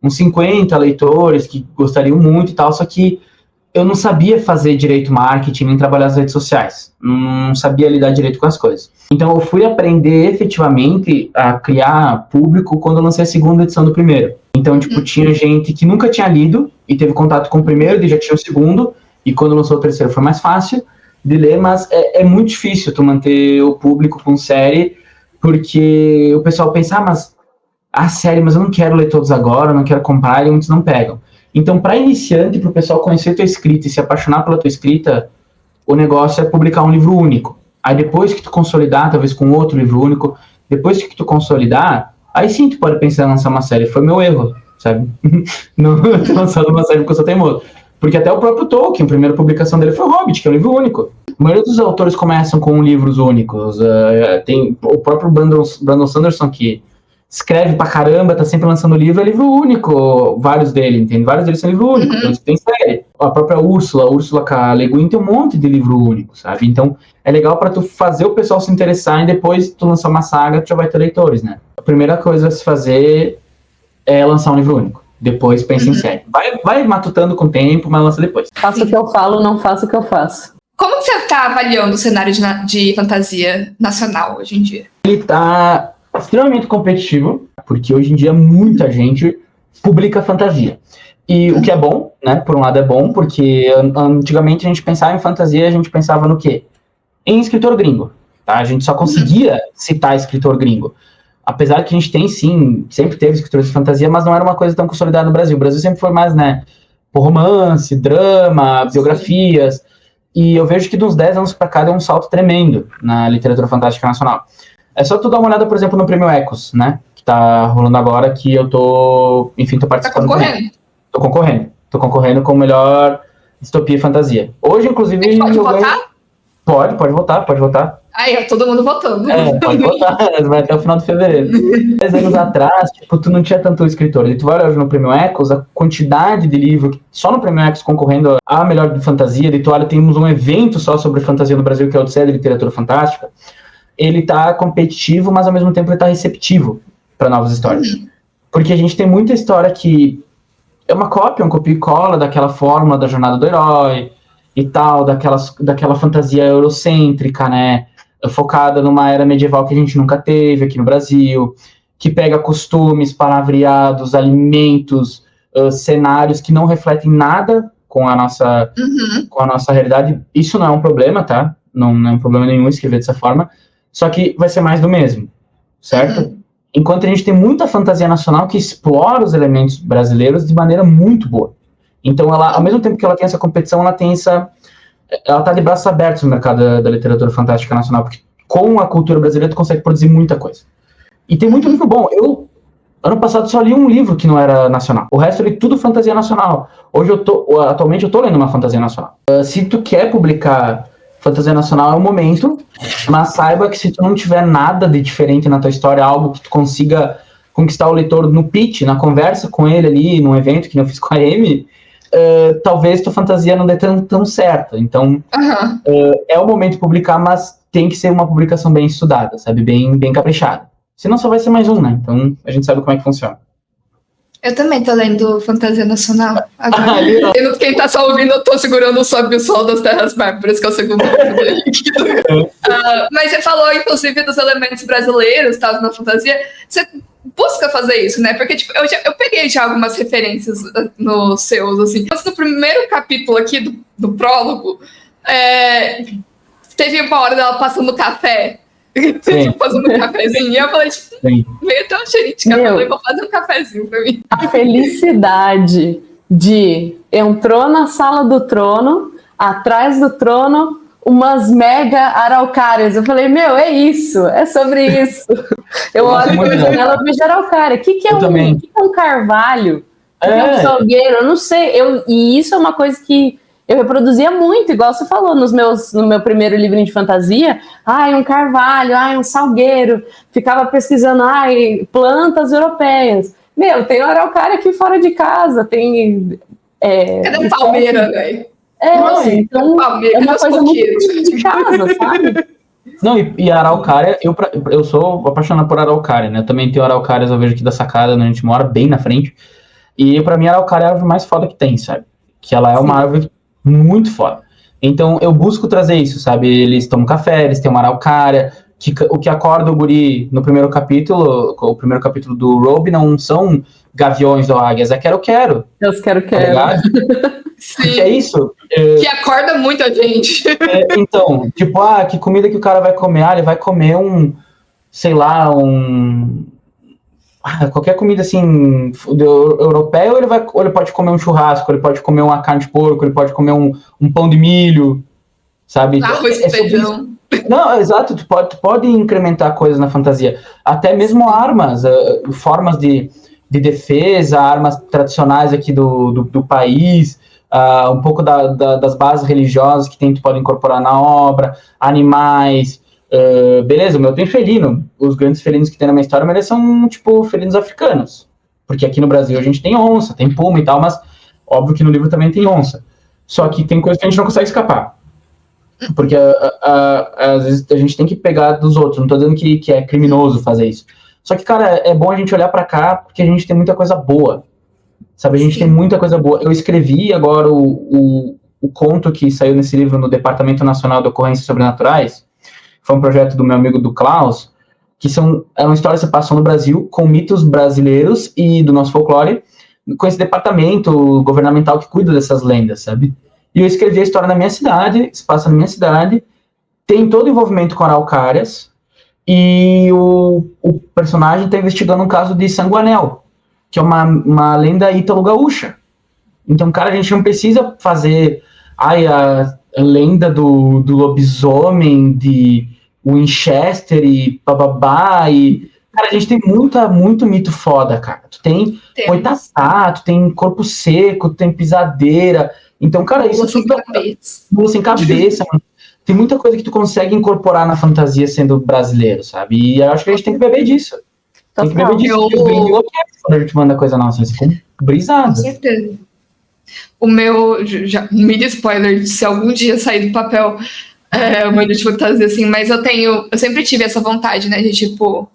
uns 50 leitores que gostariam muito e tal, só que eu não sabia fazer direito marketing, nem trabalhar nas redes sociais. Não sabia lidar direito com as coisas. Então, eu fui aprender efetivamente a criar público quando eu lancei a segunda edição do primeiro. Então, tinha gente que nunca tinha lido e teve contato com o primeiro, e já tinha o segundo, e quando lançou o terceiro foi mais fácil de ler, mas é muito difícil tu manter o público com série, porque o pessoal pensa, mas eu não quero ler todos agora, eu não quero comprar, e muitos não pegam. Então, para iniciante, para o pessoal conhecer tua escrita e se apaixonar pela tua escrita, o negócio é publicar um livro único. Aí depois que tu consolidar, talvez com outro livro único, depois que tu consolidar, aí sim tu pode pensar em lançar uma série. Foi meu erro, sabe? Não ter lançado uma série porque eu sou teimoso. Porque até o próprio Tolkien, a primeira publicação dele foi o Hobbit, que é um livro único. A maioria dos autores começam com livros únicos. Tem o próprio Brandon Sanderson, que escreve pra caramba, tá sempre lançando livro, é livro único, vários deles, entende? Vários deles são livro único, então tem série. A própria Úrsula com a Le Guin tem um monte de livro único, sabe? Então, é legal pra tu fazer o pessoal se interessar e depois tu lançar uma saga, tu já vai ter leitores, né? A primeira coisa a se fazer é lançar um livro único. Depois pensa em série. Vai matutando com o tempo, mas lança depois. Faço o que eu falo, não faço o que eu faço. Como que você está avaliando o cenário de fantasia nacional hoje em dia? Ele tá extremamente competitivo, porque hoje em dia muita gente publica fantasia. E o que é bom, né? Por um lado é bom, porque antigamente a gente pensava em fantasia, a gente pensava no quê? Em escritor gringo. Tá? A gente só conseguia citar escritor gringo. Apesar que a gente tem, sim, sempre teve escritores de fantasia, mas não era uma coisa tão consolidada no Brasil. O Brasil sempre foi mais, né, por romance, drama, biografias. E eu vejo que de uns 10 anos para cá deu um salto tremendo na literatura fantástica nacional. É só tu dar uma olhada, por exemplo, no Prêmio Ecos, né, que tá rolando agora, que eu tô participando. Tá concorrendo. Tô concorrendo com o melhor distopia e fantasia. Hoje, inclusive... A gente pode votar? Pode votar. Aí, todo mundo votando. Pode votar, vai até o final de fevereiro. 10 anos atrás, tipo, tu não tinha tanto escritor. E tu vai olhar hoje no Prêmio Ecos, a quantidade de livro, só no Prêmio Ecos concorrendo a melhor de fantasia, e tu olha, temos um evento só sobre fantasia no Brasil, que é o Odisseia da Literatura Fantástica. Ele tá competitivo, mas ao mesmo tempo ele tá receptivo para novas histórias. Porque a gente tem muita história que é uma cópia, um copia e cola daquela fórmula da jornada do herói e tal, daquela fantasia eurocêntrica, né? Focada numa era medieval que a gente nunca teve aqui no Brasil, que pega costumes, palavreados, alimentos, cenários que não refletem nada com a nossa realidade. Isso não é um problema, tá? Não é um problema nenhum escrever dessa forma, só que vai ser mais do mesmo, certo? Enquanto a gente tem muita fantasia nacional que explora os elementos brasileiros de maneira muito boa. Então, ela, ao mesmo tempo que ela tem essa competição, ela tá de braços abertos no mercado da literatura fantástica nacional, porque com a cultura brasileira tu consegue produzir muita coisa. E tem muito livro bom. Eu, ano passado, só li um livro que não era nacional. O resto eu li tudo fantasia nacional. Atualmente eu tô lendo uma fantasia nacional. Se tu quer publicar fantasia nacional, é o momento, mas saiba que se tu não tiver nada de diferente na tua história, algo que tu consiga conquistar o leitor no pitch, na conversa com ele ali, num evento que eu fiz com a Amy, talvez tua fantasia não dê tão certo. Então, é o momento de publicar, mas tem que ser uma publicação bem estudada, sabe? Bem caprichada. Senão só vai ser mais um, né? Então, a gente sabe como é que funciona. Eu também tô lendo Fantasia Nacional. Agora. Quem tá só ouvindo, eu tô segurando o Sobe o Sol das Terras Bárbaras, que é o segundo livro dele. Mas você falou, inclusive, dos elementos brasileiros, tá, na fantasia. Você busca fazer isso, né? Porque, tipo, eu peguei já algumas referências nos seus, assim. Mas no primeiro capítulo aqui do prólogo, teve uma hora dela passando café. Fazendo um cafezinho. E eu falei, tipo, veio até um cheirinho de café. Eu falei, vou fazer um cafezinho pra mim. A felicidade de entrou na sala do trono, atrás do trono, umas mega araucárias. Eu falei, é isso, é sobre isso. Eu olho pela janela e vejo araucária. O que é um carvalho? O que é um salgueiro? Eu não sei. E isso é uma coisa que eu reproduzia muito, igual você falou, no meu primeiro livrinho de fantasia. Um carvalho, um salgueiro. Ficava pesquisando, plantas europeias. Tem araucária aqui fora de casa, tem... Cadê palmeira, velho? Então é uma coisa muito de casa, sabe? Não, e a araucária, eu sou apaixonado por araucária, né? Eu também tenho araucárias, eu vejo aqui da sacada, onde a gente mora, bem na frente. E pra mim a araucária é a árvore mais foda que tem, sabe? Que ela é uma árvore muito foda. Então eu busco trazer isso, sabe? Eles tomam café, eles têm uma araucária, o que acorda o guri no primeiro capítulo, o primeiro capítulo do Robe, não são gaviões ou águias, é quero. Deus quero. Tá Sim. Que é isso? Que acorda muita gente. Então, tipo, que comida que o cara vai comer? Ele vai comer qualquer comida assim europeia, ou ele pode comer um churrasco, ele pode comer uma carne de porco, ele pode comer um pão de milho, sabe? Arroz e feijão. Não, exato, tu pode incrementar coisas na fantasia, até mesmo armas, formas de defesa, armas tradicionais aqui do país, um pouco das bases religiosas que tu pode incorporar na obra, animais, Beleza, o meu tem felino. Os grandes felinos que tem na minha história, mas eles são, tipo, felinos africanos. Porque aqui no Brasil a gente tem onça, tem puma e tal, mas óbvio que no livro também tem onça. Só que tem coisas que a gente não consegue escapar. Porque às vezes a gente tem que pegar dos outros. Não tô dizendo que é criminoso fazer isso. Só que, cara, é bom a gente olhar pra cá porque a gente tem muita coisa boa. Sabe, a gente tem muita coisa boa. Eu escrevi agora o conto que saiu nesse livro no Departamento Nacional de Ocorrências Sobrenaturais. Foi um projeto do meu amigo do Klaus, que é uma história que se passa no Brasil com mitos brasileiros e do nosso folclore, com esse departamento governamental que cuida dessas lendas, sabe? E eu escrevi a história na minha cidade, se passa na minha cidade, tem todo o envolvimento com araucárias, e o personagem está investigando um caso de Sanguanel, que é uma lenda ítalo-gaúcha. Então, cara, a gente não precisa fazer a lenda do lobisomem de Winchester e bababá, e cara, a gente tem muito mito foda, cara. Tu tem Boitatá, tu tem Corpo Seco, tu tem Pisadeira. Então, cara, isso Mula sem cabeça. Mula sem cabeça, mano. Tem muita coisa que tu consegue incorporar na fantasia sendo brasileiro, sabe? E eu acho que a gente tem que beber disso. Tem que beber disso. Quando a gente manda coisa nossa, você fica brisado. Com certeza. O meu, já, mini spoiler, se algum dia sair do papel o meu livro de fantasia, assim, mas eu sempre tive essa vontade, né, de tipo,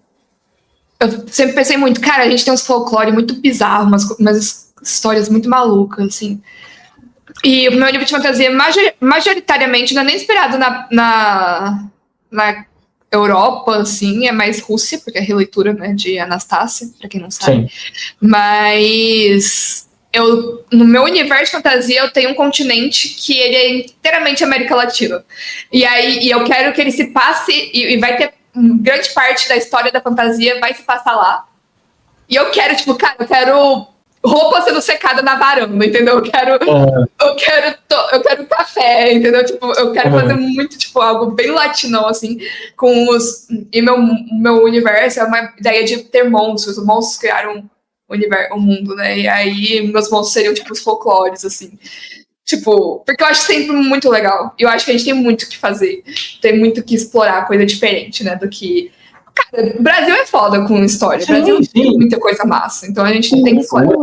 eu sempre pensei muito, cara, a gente tem uns folclore muito bizarro, umas histórias muito malucas, assim, e o meu livro de fantasia, majoritariamente, não é nem inspirado na Europa, assim, é mais Rússia, porque é a releitura, né, de Anastácia, pra quem não sabe. Sim. Mas no meu universo de fantasia, eu tenho um continente que ele é inteiramente América Latina. E eu quero que ele se passe, e vai ter grande parte da história da fantasia vai se passar lá. E eu quero, tipo, cara, eu quero roupa sendo secada na varanda, entendeu? Eu quero café, entendeu? Tipo, eu quero fazer muito, tipo, algo bem latinão, assim, com os... E meu universo é uma ideia de ter monstros. Os monstros criaram o mundo, né? E aí meus monstros seriam, tipo, os folclores, assim. Tipo, porque eu acho sempre muito legal. E eu acho que a gente tem muito o que fazer. Tem muito o que explorar, coisa diferente, né? Do que... Cara, o Brasil é foda com história. O Brasil tem muita coisa massa. Então a gente tem que explorar.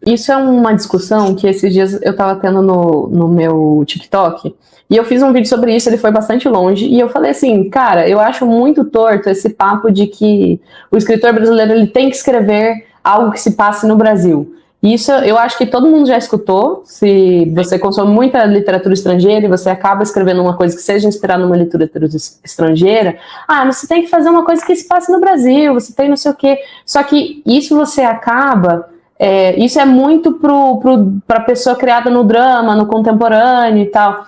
Isso é uma discussão que esses dias eu tava tendo no meu TikTok. E eu fiz um vídeo sobre isso, ele foi bastante longe. E eu falei assim, cara, eu acho muito torto esse papo de que o escritor brasileiro ele tem que escrever algo que se passe no Brasil. Isso eu acho que todo mundo já escutou. Se você consome muita literatura estrangeira e você acaba escrevendo uma coisa que seja inspirada numa literatura estrangeira, mas você tem que fazer uma coisa que se passe no Brasil, você tem não sei o quê. Só que isso você acaba... isso é muito para a pessoa criada no drama, no contemporâneo e tal.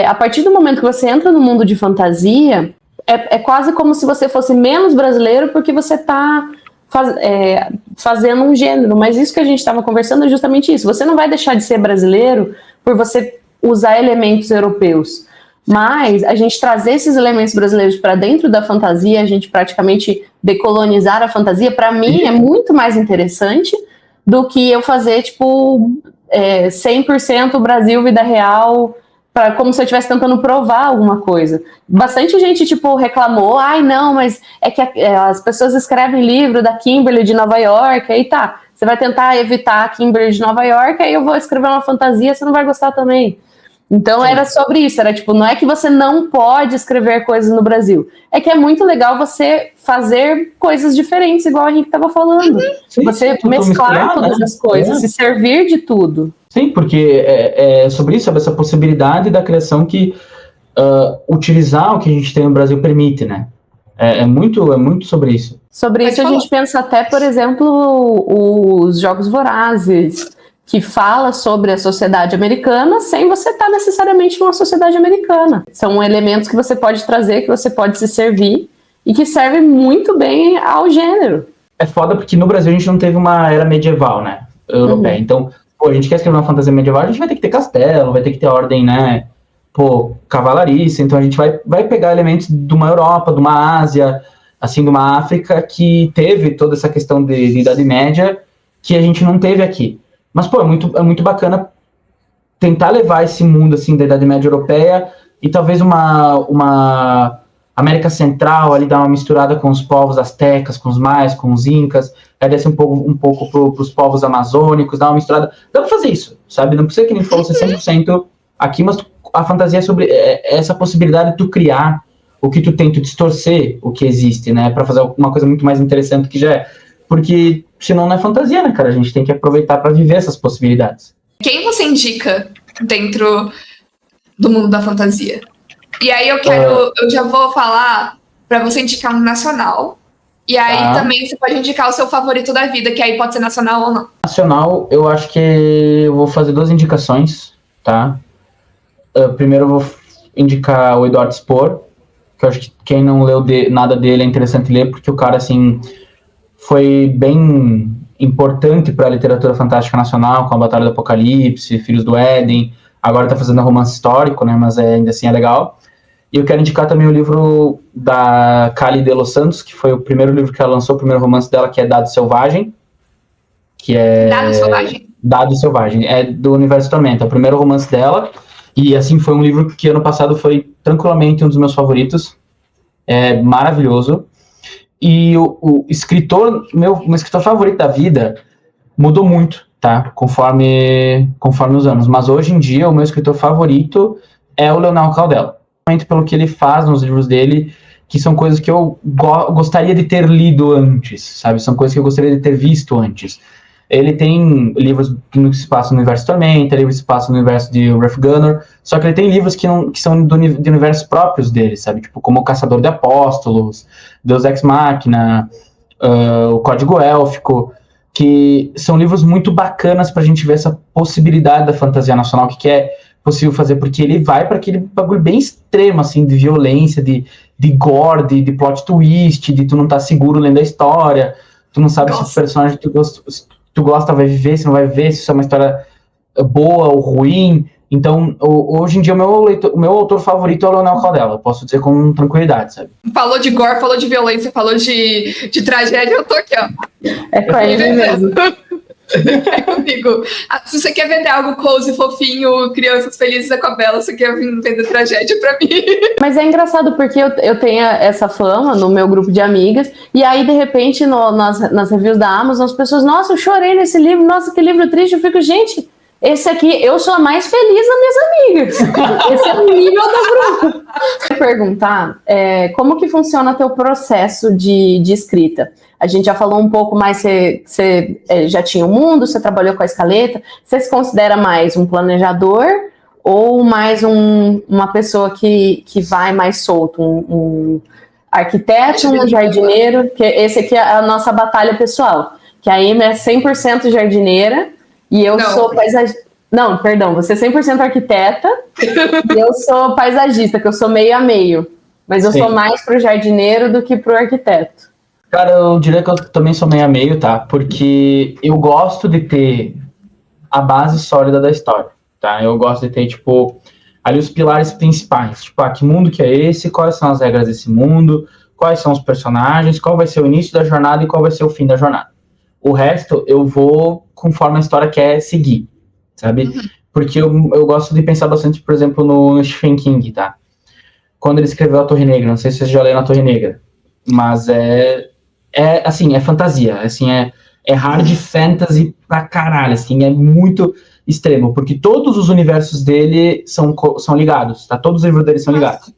A partir do momento que você entra no mundo de fantasia, é quase como se você fosse menos brasileiro porque você está... fazendo um gênero, mas isso que a gente estava conversando é justamente isso. Você não vai deixar de ser brasileiro por você usar elementos europeus, mas a gente trazer esses elementos brasileiros para dentro da fantasia, a gente praticamente decolonizar a fantasia, para mim é muito mais interessante do que eu fazer, tipo, 100% Brasil, vida real, como se eu estivesse tentando provar alguma coisa. Bastante gente, tipo, reclamou, não, mas é que as pessoas escrevem livro da Kimberly de Nova York, aí tá, você vai tentar evitar a Kimberly de Nova York, aí eu vou escrever uma fantasia, você não vai gostar também. Então era sobre isso, era tipo, não é que você não pode escrever coisas no Brasil, é que é muito legal você fazer coisas diferentes, igual a gente estava falando. Sim, você mesclar todas as coisas, se servir de tudo. Sim, porque é sobre isso, sobre essa possibilidade da criação que utilizar o que a gente tem no Brasil permite, né? É muito sobre isso. Sobre isso a gente pensa até, por exemplo, os Jogos Vorazes, que fala sobre a sociedade americana sem você estar necessariamente numa sociedade americana. São elementos que você pode trazer, que você pode se servir e que servem muito bem ao gênero. É foda porque no Brasil a gente não teve uma era medieval, né? Europeia. Então, a gente quer escrever uma fantasia medieval, a gente vai ter que ter castelo, vai ter que ter ordem, né? Cavalariça. Então a gente vai pegar elementos de uma Europa, de uma Ásia, assim, de uma África que teve toda essa questão de Idade Média que a gente não teve aqui. Mas, é muito bacana tentar levar esse mundo, assim, da Idade Média Europeia e talvez uma América Central, ali dá uma misturada com os povos astecas, com os maias, com os incas, aí desce um pouco para os povos amazônicos, dá uma misturada. Dá pra fazer isso, sabe? Não precisa que nem falou ser 100% aqui, mas a fantasia é sobre essa possibilidade de tu criar o que tu tem, tu distorcer o que existe, né? Pra fazer uma coisa muito mais interessante que já é. Porque senão não é fantasia, né, cara? A gente tem que aproveitar para viver essas possibilidades. Quem você indica dentro do mundo da fantasia? E aí eu já vou falar para você indicar um nacional. E aí também você pode indicar o seu favorito da vida, que aí pode ser nacional ou não. Nacional, eu acho que eu vou fazer 2 indicações, tá? Primeiro eu vou indicar o Eduardo Spohr, que eu acho que quem não leu nada dele é interessante ler, porque o cara, assim, foi bem importante para a literatura fantástica nacional, com a Batalha do Apocalipse, Filhos do Éden, agora tá fazendo romance histórico, né, mas ainda assim é legal. E eu quero indicar também o livro da Cali de Los Santos, que foi o primeiro livro que ela lançou, o primeiro romance dela, que é Dado Selvagem, que é... Dado Selvagem? Dado Selvagem, é do Universo Tormenta, é o primeiro romance dela, e assim, foi um livro que ano passado foi tranquilamente um dos meus favoritos, é maravilhoso. E o escritor, meu escritor favorito da vida, mudou muito, tá? Conforme os anos. Mas hoje em dia, o meu escritor favorito é o Leonel Caldela. Pelo que ele faz nos livros dele, que são coisas que eu gostaria de ter lido antes, sabe? São coisas que eu gostaria de ter visto antes. Ele tem livros que se passam no universo Tormenta, livros que se passam no universo de Wrath Gunner, só que ele tem livros que são de universos próprios dele, sabe? Tipo, como O Caçador de Apóstolos, Deus Ex Machina, o Código Élfico, que são livros muito bacanas pra gente ver essa possibilidade da fantasia nacional, que é possível fazer, porque ele vai para aquele bagulho bem extremo, assim, de violência, de gore, de plot twist, de tu não tá seguro lendo a história, tu não sabe se o personagem que tu gosta vai viver, se não vai viver, se isso é uma história boa ou ruim. Então, hoje em dia, o meu autor favorito é o Leonel Caldela, eu posso dizer com tranquilidade, sabe? Falou de gore, falou de violência, falou de tragédia, eu tô aqui, ó. É com ele mesmo. É comigo. Se você quer vender algo cozy, fofinho, crianças felizes, é com a Bela. Se você quer vender tragédia pra mim. Mas é engraçado porque eu tenho essa fama no meu grupo de amigas, e aí, de repente, nas reviews da Amazon, as pessoas, nossa, eu chorei nesse livro, nossa, que livro triste. Eu fico, gente, esse aqui, eu sou a mais feliz das minhas amigas. Esse é o nível do grupo. Eu vou perguntar, como que funciona teu processo de escrita? A gente já falou um pouco mais, você já tinha o mundo, você trabalhou com a escaleta, você se considera mais um planejador ou mais uma pessoa que vai mais solto, um arquiteto, um jardineiro, que esse aqui é a nossa batalha pessoal, que a Amy é 100% jardineira e eu sou paisagista. Não, perdão, você é 100% arquiteta e eu sou paisagista, que eu sou meio a meio, mas eu sou mais pro jardineiro do que pro arquiteto. Cara, eu diria que eu também sou meio a meio, tá? Porque eu gosto de ter a base sólida da história, tá? Eu gosto de ter, tipo, ali os pilares principais. Tipo, que mundo que é esse? Quais são as regras desse mundo? Quais são os personagens? Qual vai ser o início da jornada e qual vai ser o fim da jornada? O resto, eu vou conforme a história quer seguir, sabe? Uhum. Porque eu gosto de pensar bastante, por exemplo, no Stephen King, tá? Quando ele escreveu A Torre Negra, não sei se vocês já leram A Torre Negra, mas assim, é fantasia, assim, é hard fantasy pra caralho, assim, é muito extremo, porque todos os universos dele são ligados, tá? Todos os livros dele são ligados.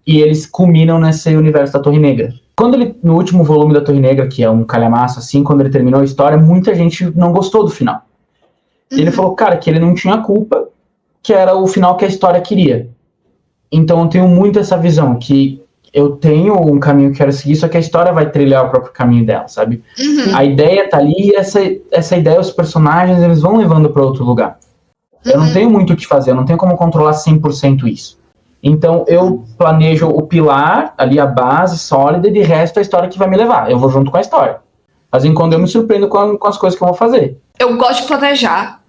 E eles culminam nesse universo da Torre Negra. Quando ele, no último volume da Torre Negra, que é um calhamaço, assim, quando ele terminou a história, muita gente não gostou do final. E ele falou, cara, que ele não tinha culpa, que era o final que a história queria. Então eu tenho muito essa visão, que eu tenho um caminho que quero seguir, só que a história vai trilhar o próprio caminho dela, sabe? Uhum. A ideia tá ali e essa ideia, os personagens, eles vão levando para outro lugar. Uhum. Eu não tenho muito o que fazer, eu não tenho como controlar 100% isso. Então, eu planejo o pilar, ali a base sólida, e de resto a história que vai me levar. Eu vou junto com a história. Assim, quando eu me surpreendo com as coisas que eu vou fazer. Eu gosto de planejar,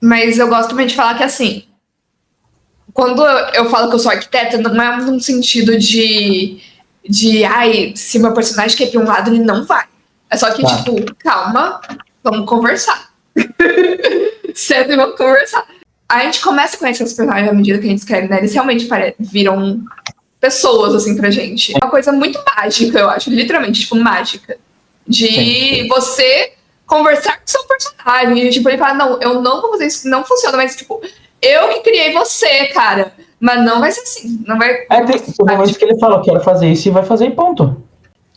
mas eu gosto também de falar que, assim, quando eu falo que eu sou arquiteta, não é num sentido de se meu personagem quer ir pra um lado, ele não vai. É só que, tipo, calma, vamos conversar. Sempre vamos conversar. A gente começa a conhecer os personagens à medida que a gente escreve, né? Eles realmente viram pessoas, assim, pra gente. É uma coisa muito mágica, eu acho, literalmente, tipo, mágica. De você conversar com seu personagem, e, tipo, ele fala, não, eu não vou fazer isso, não funciona, mas, tipo, eu que criei você, cara. Mas não vai ser assim, não vai... Tem momentos que ele fala, eu quero fazer isso e vai fazer e ponto.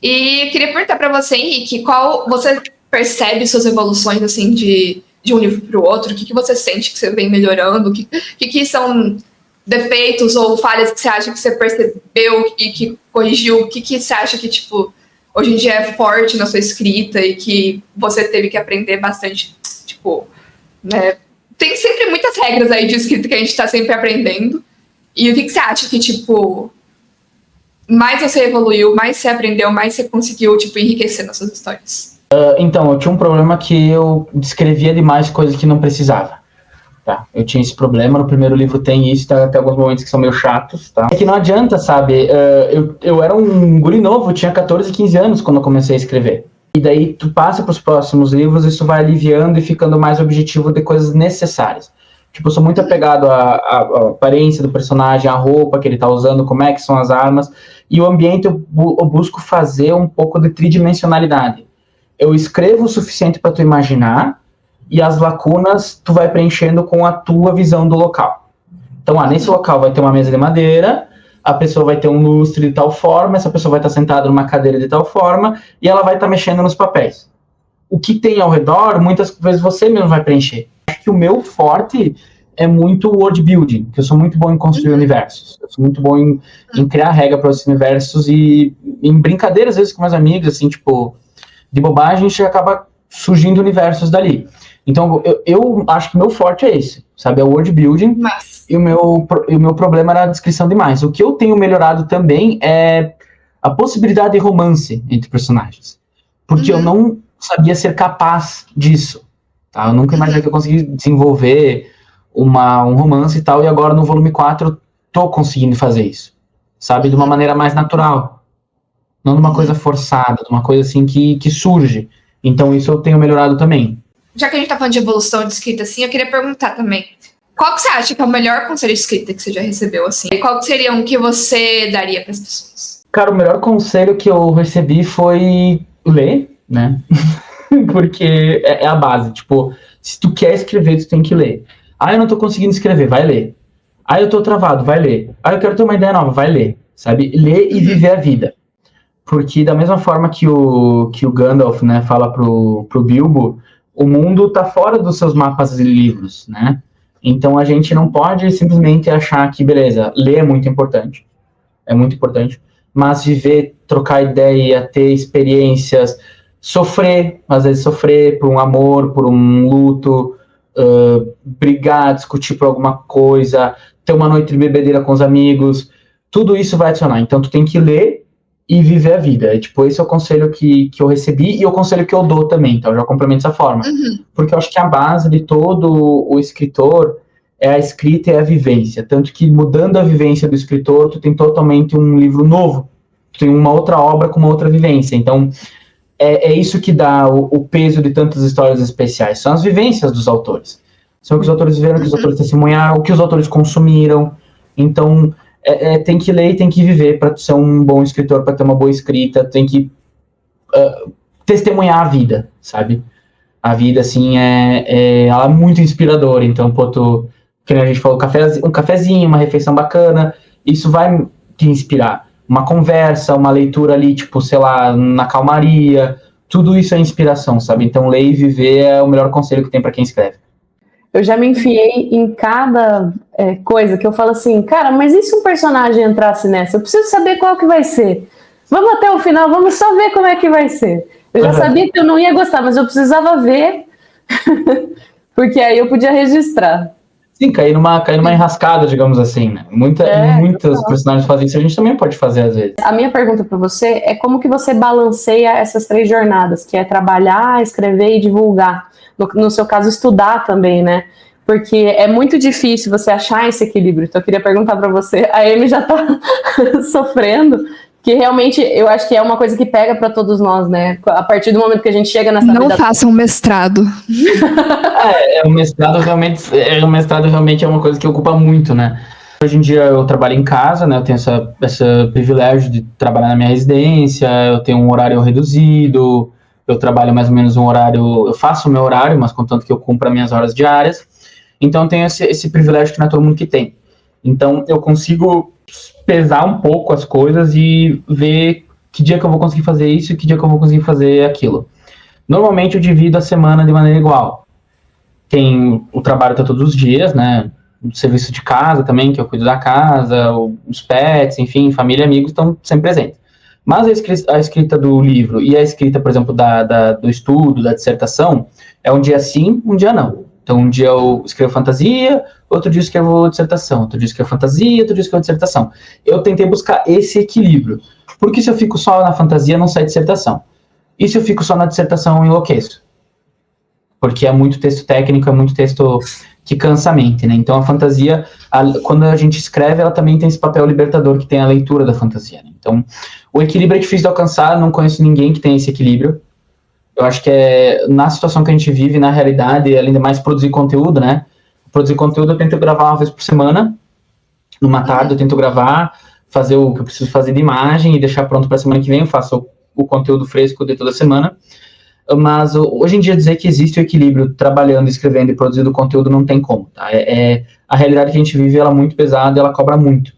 E queria perguntar pra você, Henrique, qual você percebe suas evoluções, assim, de um livro pro outro? O que você sente que você vem melhorando? O que são defeitos ou falhas que você acha que você percebeu e que corrigiu? O que você acha que, tipo, hoje em dia é forte na sua escrita e que você teve que aprender bastante, tipo, né? Tem sempre muitas regras aí de escrita que a gente tá sempre aprendendo. E o que você acha que, tipo, mais você evoluiu, mais você aprendeu, mais você conseguiu, tipo, enriquecer nas suas histórias? Então, eu tinha um problema que eu descrevia demais coisas que não precisava. Tá? Eu tinha esse problema, no primeiro livro tem isso, tá? Tem alguns momentos que são meio chatos, tá? É que não adianta, sabe? Eu era um guri novo, eu tinha 14, 15 anos quando eu comecei a escrever. E daí tu passa para os próximos livros, isso vai aliviando e ficando mais objetivo de coisas necessárias. Tipo, eu sou muito apegado à aparência do personagem, à roupa que ele tá usando, como é que são as armas, e o ambiente eu busco fazer um pouco de tridimensionalidade. Eu escrevo o suficiente para tu imaginar, e as lacunas tu vai preenchendo com a tua visão do local. Então, nesse local vai ter uma mesa de madeira, a pessoa vai ter um lustre de tal forma, essa pessoa vai estar sentada numa cadeira de tal forma, e ela vai estar mexendo nos papéis. O que tem ao redor, muitas vezes você mesmo vai preencher. Acho que o meu forte é muito world building, que eu sou muito bom em construir universos. Eu sou muito bom em criar regra para esses universos e em brincadeiras, às vezes, com meus amigos, assim, tipo, de bobagem, a gente acaba surgindo universos dali. Então, eu acho que o meu forte é esse, sabe? É o world building. Mas... E o meu problema era a descrição demais. O que eu tenho melhorado também é a possibilidade de romance entre personagens. Porque eu não sabia ser capaz disso. Tá? Eu nunca imaginei que eu conseguisse desenvolver um romance e tal, e agora no volume 4 eu tô conseguindo fazer isso. Sabe? De uma maneira mais natural. Não de uma coisa forçada, de uma coisa assim que surge. Então isso eu tenho melhorado também. Já que a gente tá falando de evolução de escrita, assim, eu queria perguntar também. Qual que você acha que é o melhor conselho de escrita que você já recebeu, assim? E qual que seria um que você daria para as pessoas? Cara, o melhor conselho que eu recebi foi ler, né? Porque é a base. Tipo, se tu quer escrever, tu tem que ler. Eu não tô conseguindo escrever, vai ler. Eu tô travado, vai ler. Eu quero ter uma ideia nova, vai ler. Sabe? Ler e viver a vida. Porque da mesma forma que o Gandalf, né, fala pro Bilbo, o mundo tá fora dos seus mapas e livros, né? Então a gente não pode simplesmente achar que, beleza, ler é muito importante, mas viver, trocar ideia, ter experiências, às vezes sofrer por um amor, por um luto, brigar, discutir por alguma coisa, ter uma noite de bebedeira com os amigos, tudo isso vai adicionar. Então tu tem que ler e viver a vida. Esse é o conselho que eu recebi e o conselho que eu dou também, então eu já complemento dessa forma. Porque eu acho que a base de todo o escritor é a escrita e a vivência. Tanto que mudando a vivência do escritor, tu tem totalmente um livro novo. Tu tem uma outra obra com uma outra vivência. Então, é isso que dá o peso de tantas histórias especiais. São as vivências dos autores. São o que os autores viveram, o que os autores testemunharam, o que os autores consumiram. Então, tem que ler e tem que viver para ser um bom escritor, para ter uma boa escrita, tem que testemunhar a vida, sabe? A vida, assim, ela é muito inspiradora. Então, que a gente falou, um cafezinho, uma refeição bacana, isso vai te inspirar. Uma conversa, uma leitura ali, tipo, sei lá, na calmaria, tudo isso é inspiração, sabe? Então, ler e viver é o melhor conselho que tem para quem escreve. Eu já me enfiei em cada coisa que eu falo assim, cara, mas e se um personagem entrasse nessa? Eu preciso saber qual que vai ser. Vamos até o final, vamos só ver como é que vai ser. Eu já sabia que eu não ia gostar, mas eu precisava ver, porque aí eu podia registrar. Sim, cair numa enrascada, digamos assim, né? Muitas personagens fazem isso, a gente também pode fazer às vezes. A minha pergunta para você é como que você balanceia essas 3 jornadas, que é trabalhar, escrever e divulgar. No seu caso, estudar também, né? Porque é muito difícil você achar esse equilíbrio. Então, eu queria perguntar para você, a Amy já tá sofrendo, que realmente eu acho que é uma coisa que pega para todos nós, né? A partir do momento que a gente chega nessa Não faça um mestrado. O mestrado realmente é uma coisa que ocupa muito, né? Hoje em dia eu trabalho em casa, né? Eu tenho esse privilégio de trabalhar na minha residência, eu tenho um horário reduzido, eu trabalho mais ou menos um horário, eu faço o meu horário, mas contanto que eu cumpra as minhas horas diárias. Então eu tenho esse privilégio que não é todo mundo que tem. Então eu consigo pesar um pouco as coisas e ver que dia que eu vou conseguir fazer isso e que dia que eu vou conseguir fazer aquilo. Normalmente eu divido a semana de maneira igual. Tem o trabalho todos os dias, né? O serviço de casa também, que eu cuido da casa, os pets, enfim, família e amigos estão sempre presentes. Mas a escrita do livro e a escrita, por exemplo, do estudo, da dissertação, é um dia sim, um dia não. Então, um dia eu escrevo fantasia, outro dia eu escrevo dissertação, outro dia eu escrevo fantasia, outro dia eu escrevo dissertação. Eu tentei buscar esse equilíbrio. Porque se eu fico só na fantasia, não sai dissertação. E se eu fico só na dissertação, eu enlouqueço. Porque é muito texto técnico, é muito texto que cansa a mente, né? Então, a fantasia, quando a gente escreve, ela também tem esse papel libertador que tem a leitura da fantasia, né? Então, o equilíbrio é difícil de alcançar, não conheço ninguém que tenha esse equilíbrio. Eu acho que na situação que a gente vive, na realidade, além de mais produzir conteúdo, né? Produzir conteúdo, eu tento gravar uma vez por semana. Numa tarde, eu tento gravar, fazer o que eu preciso fazer de imagem e deixar pronto para a semana que vem. Eu faço o conteúdo fresco de toda semana. Mas hoje em dia dizer que existe o equilíbrio trabalhando, escrevendo e produzindo conteúdo não tem como, tá? A realidade que a gente vive, ela é muito pesada e ela cobra muito.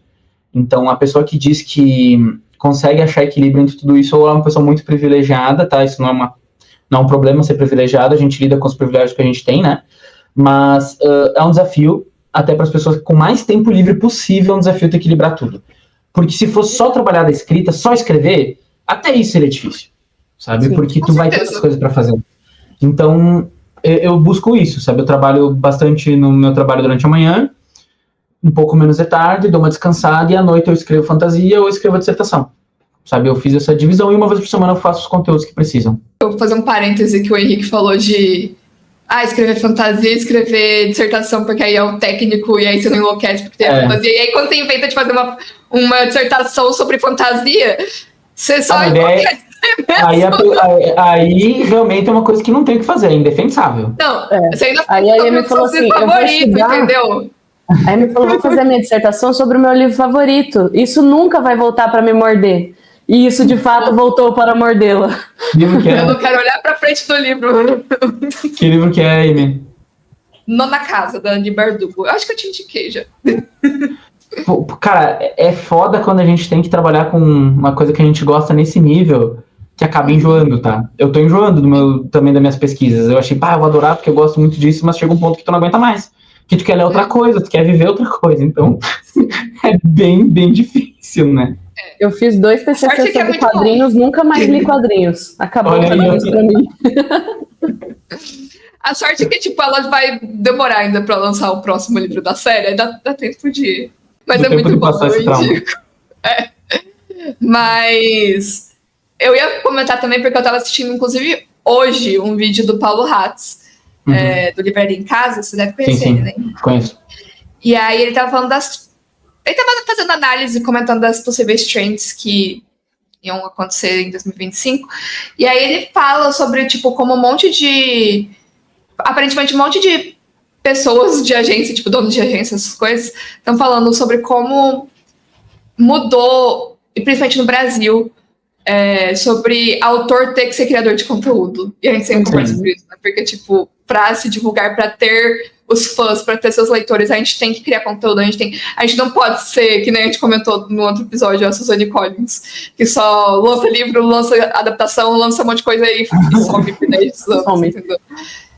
Então, a pessoa que diz que consegue achar equilíbrio entre tudo isso, ou é uma pessoa muito privilegiada, tá? Isso não é um problema ser privilegiado, a gente lida com os privilégios que a gente tem, né? Mas é um desafio, até para as pessoas com mais tempo livre possível, é um desafio ter que equilibrar tudo. Porque se for só trabalhar da escrita, só escrever, até isso seria difícil, sabe? Sim, porque tu vai ter outras coisas para fazer. Então, eu busco isso, sabe? Eu trabalho bastante no meu trabalho durante a manhã, um pouco menos de tarde, dou uma descansada, e à noite eu escrevo fantasia ou escrevo dissertação. Sabe, eu fiz essa divisão e uma vez por semana eu faço os conteúdos que precisam. Eu vou fazer um parêntese que o Henrique falou de escrever fantasia, escrever dissertação, porque aí é o técnico e aí você não enlouquece porque tem a fantasia. E aí quando você inventa de fazer uma dissertação sobre fantasia, você só enlouquece. Aí realmente é uma coisa que não tem o que fazer, é indefensável. Não, você ainda aí ele me falou assim, favorito, entendeu? Aí me falou, vou fazer a minha dissertação sobre o meu livro favorito. Isso nunca vai voltar para me morder. E isso, de fato, voltou para mordê-la. Eu não quero olhar para frente do livro. Que livro que é, Amy? Nona Casa, da Annie Bardugo. Eu acho que eu te indiquei já. Cara, é foda quando a gente tem que trabalhar com uma coisa que a gente gosta nesse nível, que acaba enjoando, tá? Eu tô enjoando também das minhas pesquisas. Eu achei, eu vou adorar porque eu gosto muito disso, mas chega um ponto que tu não aguenta mais. Que tu quer ler outra coisa, tu quer viver outra coisa. Então, é bem, bem difícil, né? Eu fiz 2 TCC sobre quadrinhos, nunca mais li quadrinhos. Acabou quadrinhos pra mim. A sorte é que, ela vai demorar ainda pra lançar o próximo livro da série. Dá tempo de... Mas é muito bom, eu indico. Mas eu ia comentar também, porque eu tava assistindo, inclusive, hoje, um vídeo do Paulo Hatz, do Livraria em Casa. Você deve conhecer ele, né? Conheço. E aí ele tava falando ele estava fazendo análise, comentando das possíveis trends que iam acontecer em 2025. E aí ele fala sobre, como aparentemente um monte de pessoas de agência, donos de agência, essas coisas, estão falando sobre como mudou, e principalmente no Brasil, sobre autor ter que ser criador de conteúdo. E a gente sempre conversa sobre isso, né? Porque, para se divulgar, para ter os fãs, para ter seus leitores, a gente tem que criar conteúdo, a gente não pode ser, que nem a gente comentou no outro episódio, a Suzanne Collins, que só lança livro, lança adaptação, lança um monte de coisa e some por 10 anos, entendeu?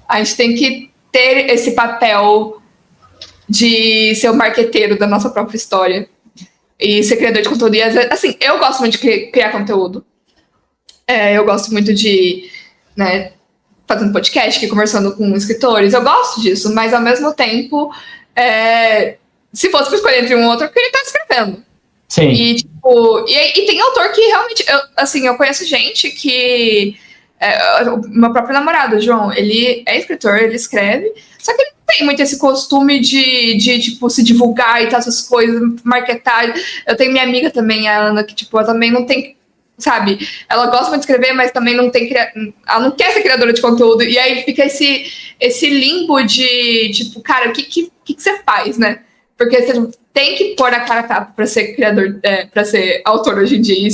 A gente tem que ter esse papel de ser o marqueteiro da nossa própria história e ser criador de conteúdo. E, assim, eu gosto muito de criar conteúdo. Eu gosto muito de, fazendo podcast, conversando com escritores. Eu gosto disso, mas ao mesmo tempo, se fosse para escolher entre um ou outro, eu queria estar escrevendo. Sim. E tem autor que realmente... Eu conheço gente que... o meu próprio namorado, o João, ele é escritor, ele escreve, só que ele não tem muito esse costume de se divulgar e tal, essas coisas, marketar. Eu tenho minha amiga também, a Ana, que, ela também não tem... Sabe, ela gosta muito de escrever, mas também não tem ela não quer ser criadora de conteúdo, e aí fica esse limbo de cara, o que você faz, né? Porque você tem que pôr a cara a tapa para ser criador, para ser autor hoje em dia.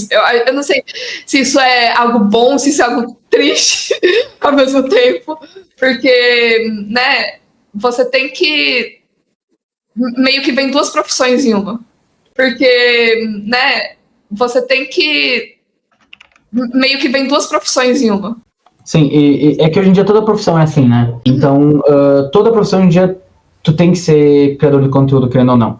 Eu não sei se isso é algo bom, se isso é algo triste ao mesmo tempo, porque, né, você tem que meio que vem duas profissões em uma. Porque, né, você tem que meio que vem duas profissões em uma. Sim, e é que hoje em dia toda profissão é assim, né? Então, toda profissão hoje em dia tu tem que ser criador de conteúdo, querendo ou não.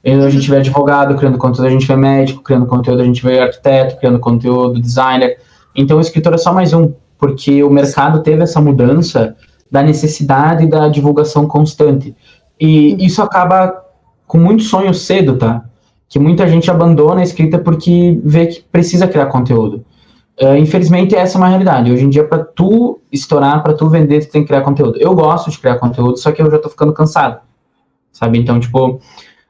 A gente vê advogado criando conteúdo, a gente vê médico criando conteúdo, a gente vê arquiteto criando conteúdo, designer. Então o escritor é só mais um, porque o mercado teve essa mudança da necessidade da divulgação constante. E isso acaba com muito sonho cedo, tá? Que muita gente abandona a escrita porque vê que precisa criar conteúdo. Infelizmente, essa é uma realidade. Hoje em dia, para tu estourar, para tu vender, tu tem que criar conteúdo. Eu gosto de criar conteúdo, só que eu já tô ficando cansado, sabe? Então, tipo,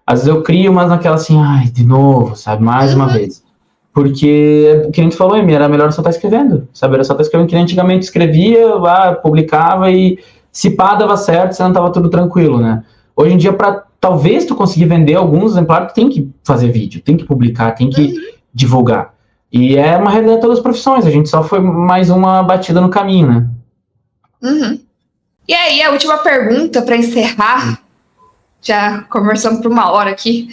às vezes eu crio, mas naquela assim, ai, de novo, sabe? Mais uma vez. Porque, que a gente falou, era melhor só estar escrevendo, sabe? Era só estar escrevendo, que antigamente escrevia, lá, publicava e se pá, dava certo, senão tava tudo tranquilo, né? Hoje em dia, para talvez tu conseguir vender alguns exemplares, tu tem que fazer vídeo, tem que publicar, tem que divulgar. E é uma realidade de todas as profissões, a gente só foi mais uma batida no caminho, né? E aí, a última pergunta para encerrar, já conversamos por 1 hora aqui,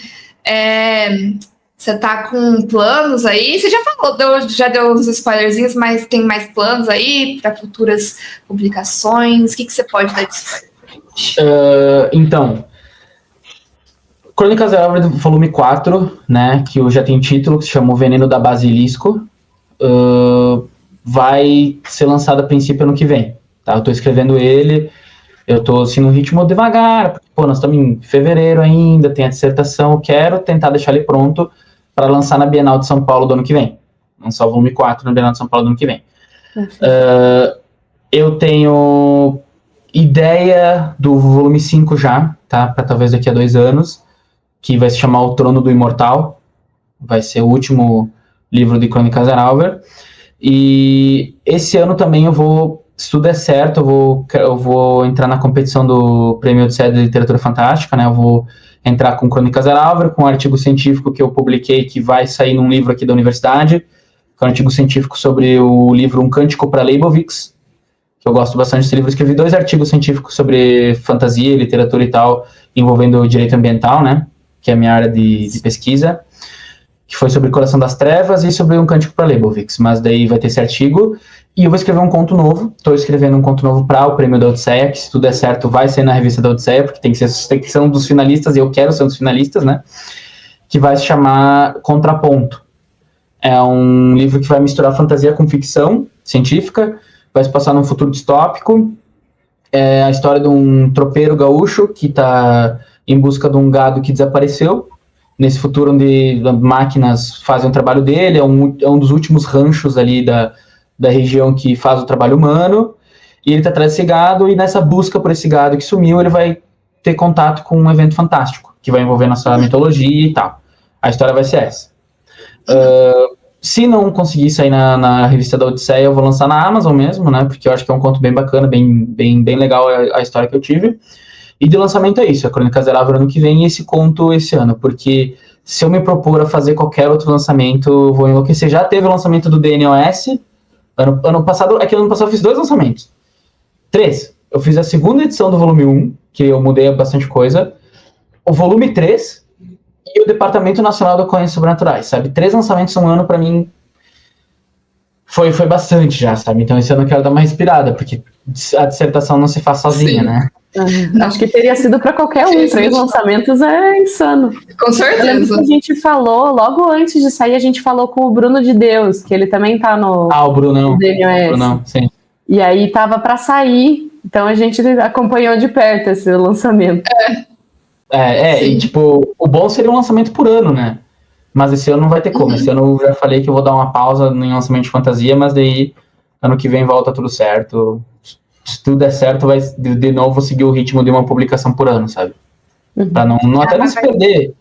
você tá com planos aí? Você já falou, já deu uns spoilerzinhos, mas tem mais planos aí para futuras publicações? O que você pode dar de spoiler? Então, Crônicas da Árvore, volume 4, né, que já tem título, que se chama O Veneno da Basilisco, vai ser lançado a princípio ano que vem, tá? Eu tô escrevendo ele, eu tô assim, no ritmo devagar, porque, nós estamos em fevereiro ainda, tem a dissertação, eu quero tentar deixar ele pronto para lançar na Bienal de São Paulo do ano que vem, lançar o volume 4 na Bienal de São Paulo do ano que vem. Eu tenho ideia do volume 5 já, tá? Para talvez daqui a 2 anos, que vai se chamar O Trono do Imortal, vai ser o último livro de Crônicas Arauver, e esse ano também eu vou, se tudo der certo, eu vou entrar na competição do Prêmio Odisseia de Literatura Fantástica, né, eu vou entrar com Crônicas Arauver, com um artigo científico que eu publiquei, que vai sair num livro aqui da universidade, que é um artigo científico sobre o livro Um Cântico para Leibovitz, que eu gosto bastante desse livro. Eu escrevi 2 artigos científicos sobre fantasia, literatura e tal, envolvendo o direito ambiental, né, que é a minha área de pesquisa, que foi sobre Coração das Trevas e sobre Um Cântico para Leibovitz, mas daí vai ter esse artigo, e eu vou escrever um conto novo, estou escrevendo um conto novo para o Prêmio da Odisseia, que se tudo der certo vai ser na revista da Odisseia, porque tem que ser um dos finalistas, e eu quero ser um dos finalistas, né, que vai se chamar Contraponto. É um livro que vai misturar fantasia com ficção científica, vai se passar num futuro distópico, é a história de um tropeiro gaúcho que está em busca de um gado que desapareceu, nesse futuro onde máquinas fazem o trabalho dele, é um dos últimos ranchos ali da região que faz o trabalho humano, e ele está atrás desse gado, e nessa busca por esse gado que sumiu, ele vai ter contato com um evento fantástico, que vai envolver nossa mitologia e tal. A história vai ser essa. Se não conseguir sair na revista da Odisseia, eu vou lançar na Amazon mesmo, né, porque eu acho que é um conto bem bacana, bem legal a história que eu tive. E de lançamento é isso, a Crônicas da Árvore ano que vem e esse conto esse ano, porque se eu me propor a fazer qualquer outro lançamento, eu vou enlouquecer. Já teve o lançamento do DNOS, ano passado eu fiz 2 lançamentos. 3. Eu fiz a segunda edição do volume 1, que eu mudei bastante coisa, o volume 3 e o Departamento Nacional de Ocorrências Sobrenaturais, sabe? 3 lançamentos um ano pra mim foi bastante já, sabe? Então esse ano eu quero dar uma respirada, porque a dissertação não se faz sozinha, né? Acho que teria sido para qualquer um. 3 lançamentos é insano. Com certeza. Eu lembro que a gente falou, logo antes de sair, a gente falou com o Bruno de Deus, que ele também tá no o Brunão. DNOS. Brunão, sim. E aí tava para sair, então a gente acompanhou de perto esse lançamento. E tipo, o bom seria um lançamento por ano, né? Mas esse ano não vai ter como. Esse ano eu já falei que eu vou dar uma pausa em lançamento de fantasia, mas daí ano que vem volta tudo certo. Se tudo der certo, vai de novo seguir o ritmo de uma publicação por ano, sabe? Pra não se perder.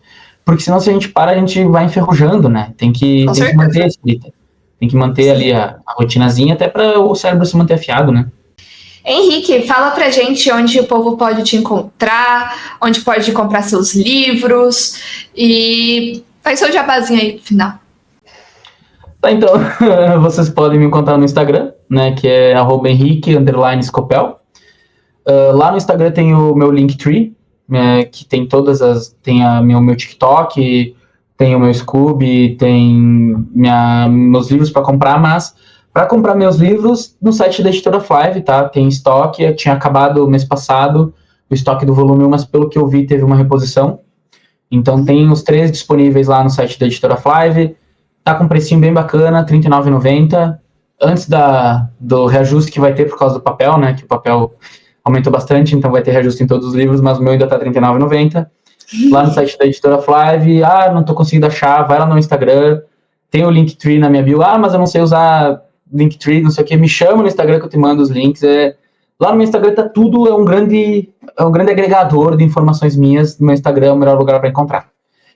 Porque senão, se a gente para, a gente vai enferrujando, né? Tem que manter a escrita. Tem que manter ali a rotinazinha, até para o cérebro se manter afiado, né? Henrique, fala pra gente onde o povo pode te encontrar, onde pode comprar seus livros e faz seu jabazinho aí pro final. Tá, então, vocês podem me encontrar no Instagram, né, que é @Henrique_Scopel. Lá no Instagram tem o meu Linktree, que tem tem meu TikTok, tem o meu Scooby, tem meus livros para comprar, mas para comprar meus livros no site da Editora Flive, tá? Tem estoque, eu tinha acabado mês passado o estoque do volume 1, mas pelo que eu vi teve uma reposição. Então tem os 3 disponíveis lá no site da Editora Flive. Tá com um precinho bem bacana, R$ 39,90. Antes do reajuste que vai ter por causa do papel, né? Que o papel aumentou bastante, então vai ter reajuste em todos os livros, mas o meu ainda tá R$ 39,90. Lá no site da Editora Flive, não tô conseguindo achar, vai lá no Instagram, tem o Linktree na minha bio, mas eu não sei usar Linktree, não sei o que, me chama no Instagram que eu te mando os links. Lá no meu Instagram tá tudo, é um grande agregador de informações minhas, no meu Instagram é o melhor lugar para encontrar.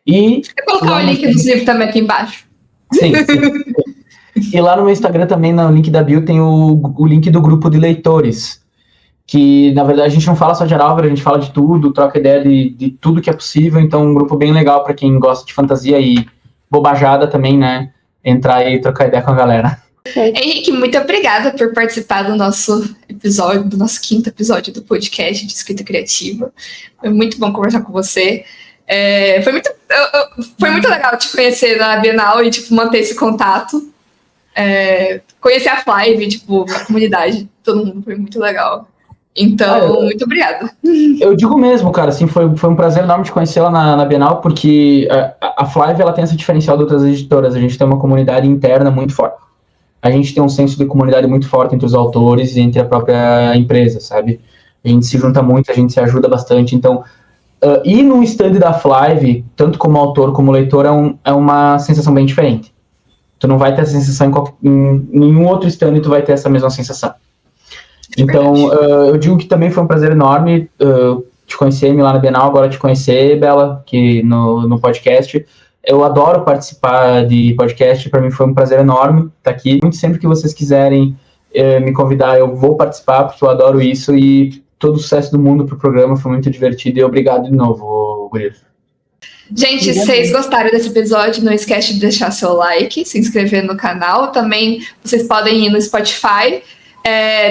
E vou colocar o link dos livros também aqui embaixo. Sim. E lá no meu Instagram também, no link da bio, tem o link do grupo de leitores, que na verdade a gente não fala só de Arálvaro, a gente fala de tudo, troca ideia de tudo que é possível, então um grupo bem legal para quem gosta de fantasia e bobajada também, né, entrar e trocar ideia com a galera. Henrique, muito obrigada por participar do nosso episódio, do nosso 5º episódio do podcast de escrita criativa. Foi muito bom conversar com você. Foi muito legal te conhecer na Bienal e manter esse contato. Conhecer a Flive, a comunidade, todo mundo, foi muito legal. Então, muito obrigada. Eu digo mesmo, cara, assim, foi um prazer enorme te conhecer lá na Bienal, porque a Flive, ela tem esse diferencial de outras editoras, a gente tem uma comunidade interna muito forte. A gente tem um senso de comunidade muito forte entre os autores e entre a própria empresa, sabe? A gente se junta muito, a gente se ajuda bastante, então... ir no stand da Flive, tanto como autor como leitor, é uma sensação bem diferente. Tu não vai ter essa sensação em nenhum outro stand, tu vai ter essa mesma sensação. Então, eu digo que também foi um prazer enorme te conhecer lá na Bienal, agora te conhecer, Bela, aqui no podcast. Eu adoro participar de podcast, para mim foi um prazer enorme estar aqui. Sempre que vocês quiserem me convidar, eu vou participar, porque eu adoro isso e todo o sucesso do mundo pro programa, foi muito divertido e obrigado de novo, Gurias. Gente, se vocês gostaram desse episódio, não esquece de deixar seu like, se inscrever no canal. Também vocês podem ir no Spotify,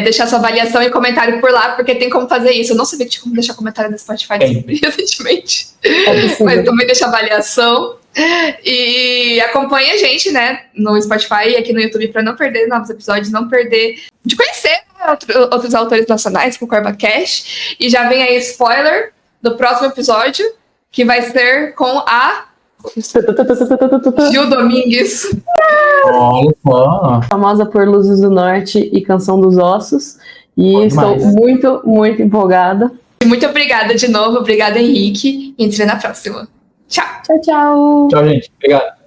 deixar sua avaliação e comentário por lá, porque tem como fazer isso. Eu não sabia que tinha como deixar comentário no Spotify recentemente, mas também deixa avaliação. E acompanhe a gente, né, no Spotify e aqui no YouTube para não perder novos episódios, não perder de conhecer outros autores nacionais com o CorbaCast. E já vem aí spoiler do próximo episódio, que vai ser com a Gil Domingues. Olha só. Famosa por Luzes do Norte e Canção dos Ossos. E estou muito, muito empolgada. Muito obrigada de novo. Obrigada, Henrique. E entre na próxima. Tchau. Tchau, tchau. Tchau, gente. Obrigado.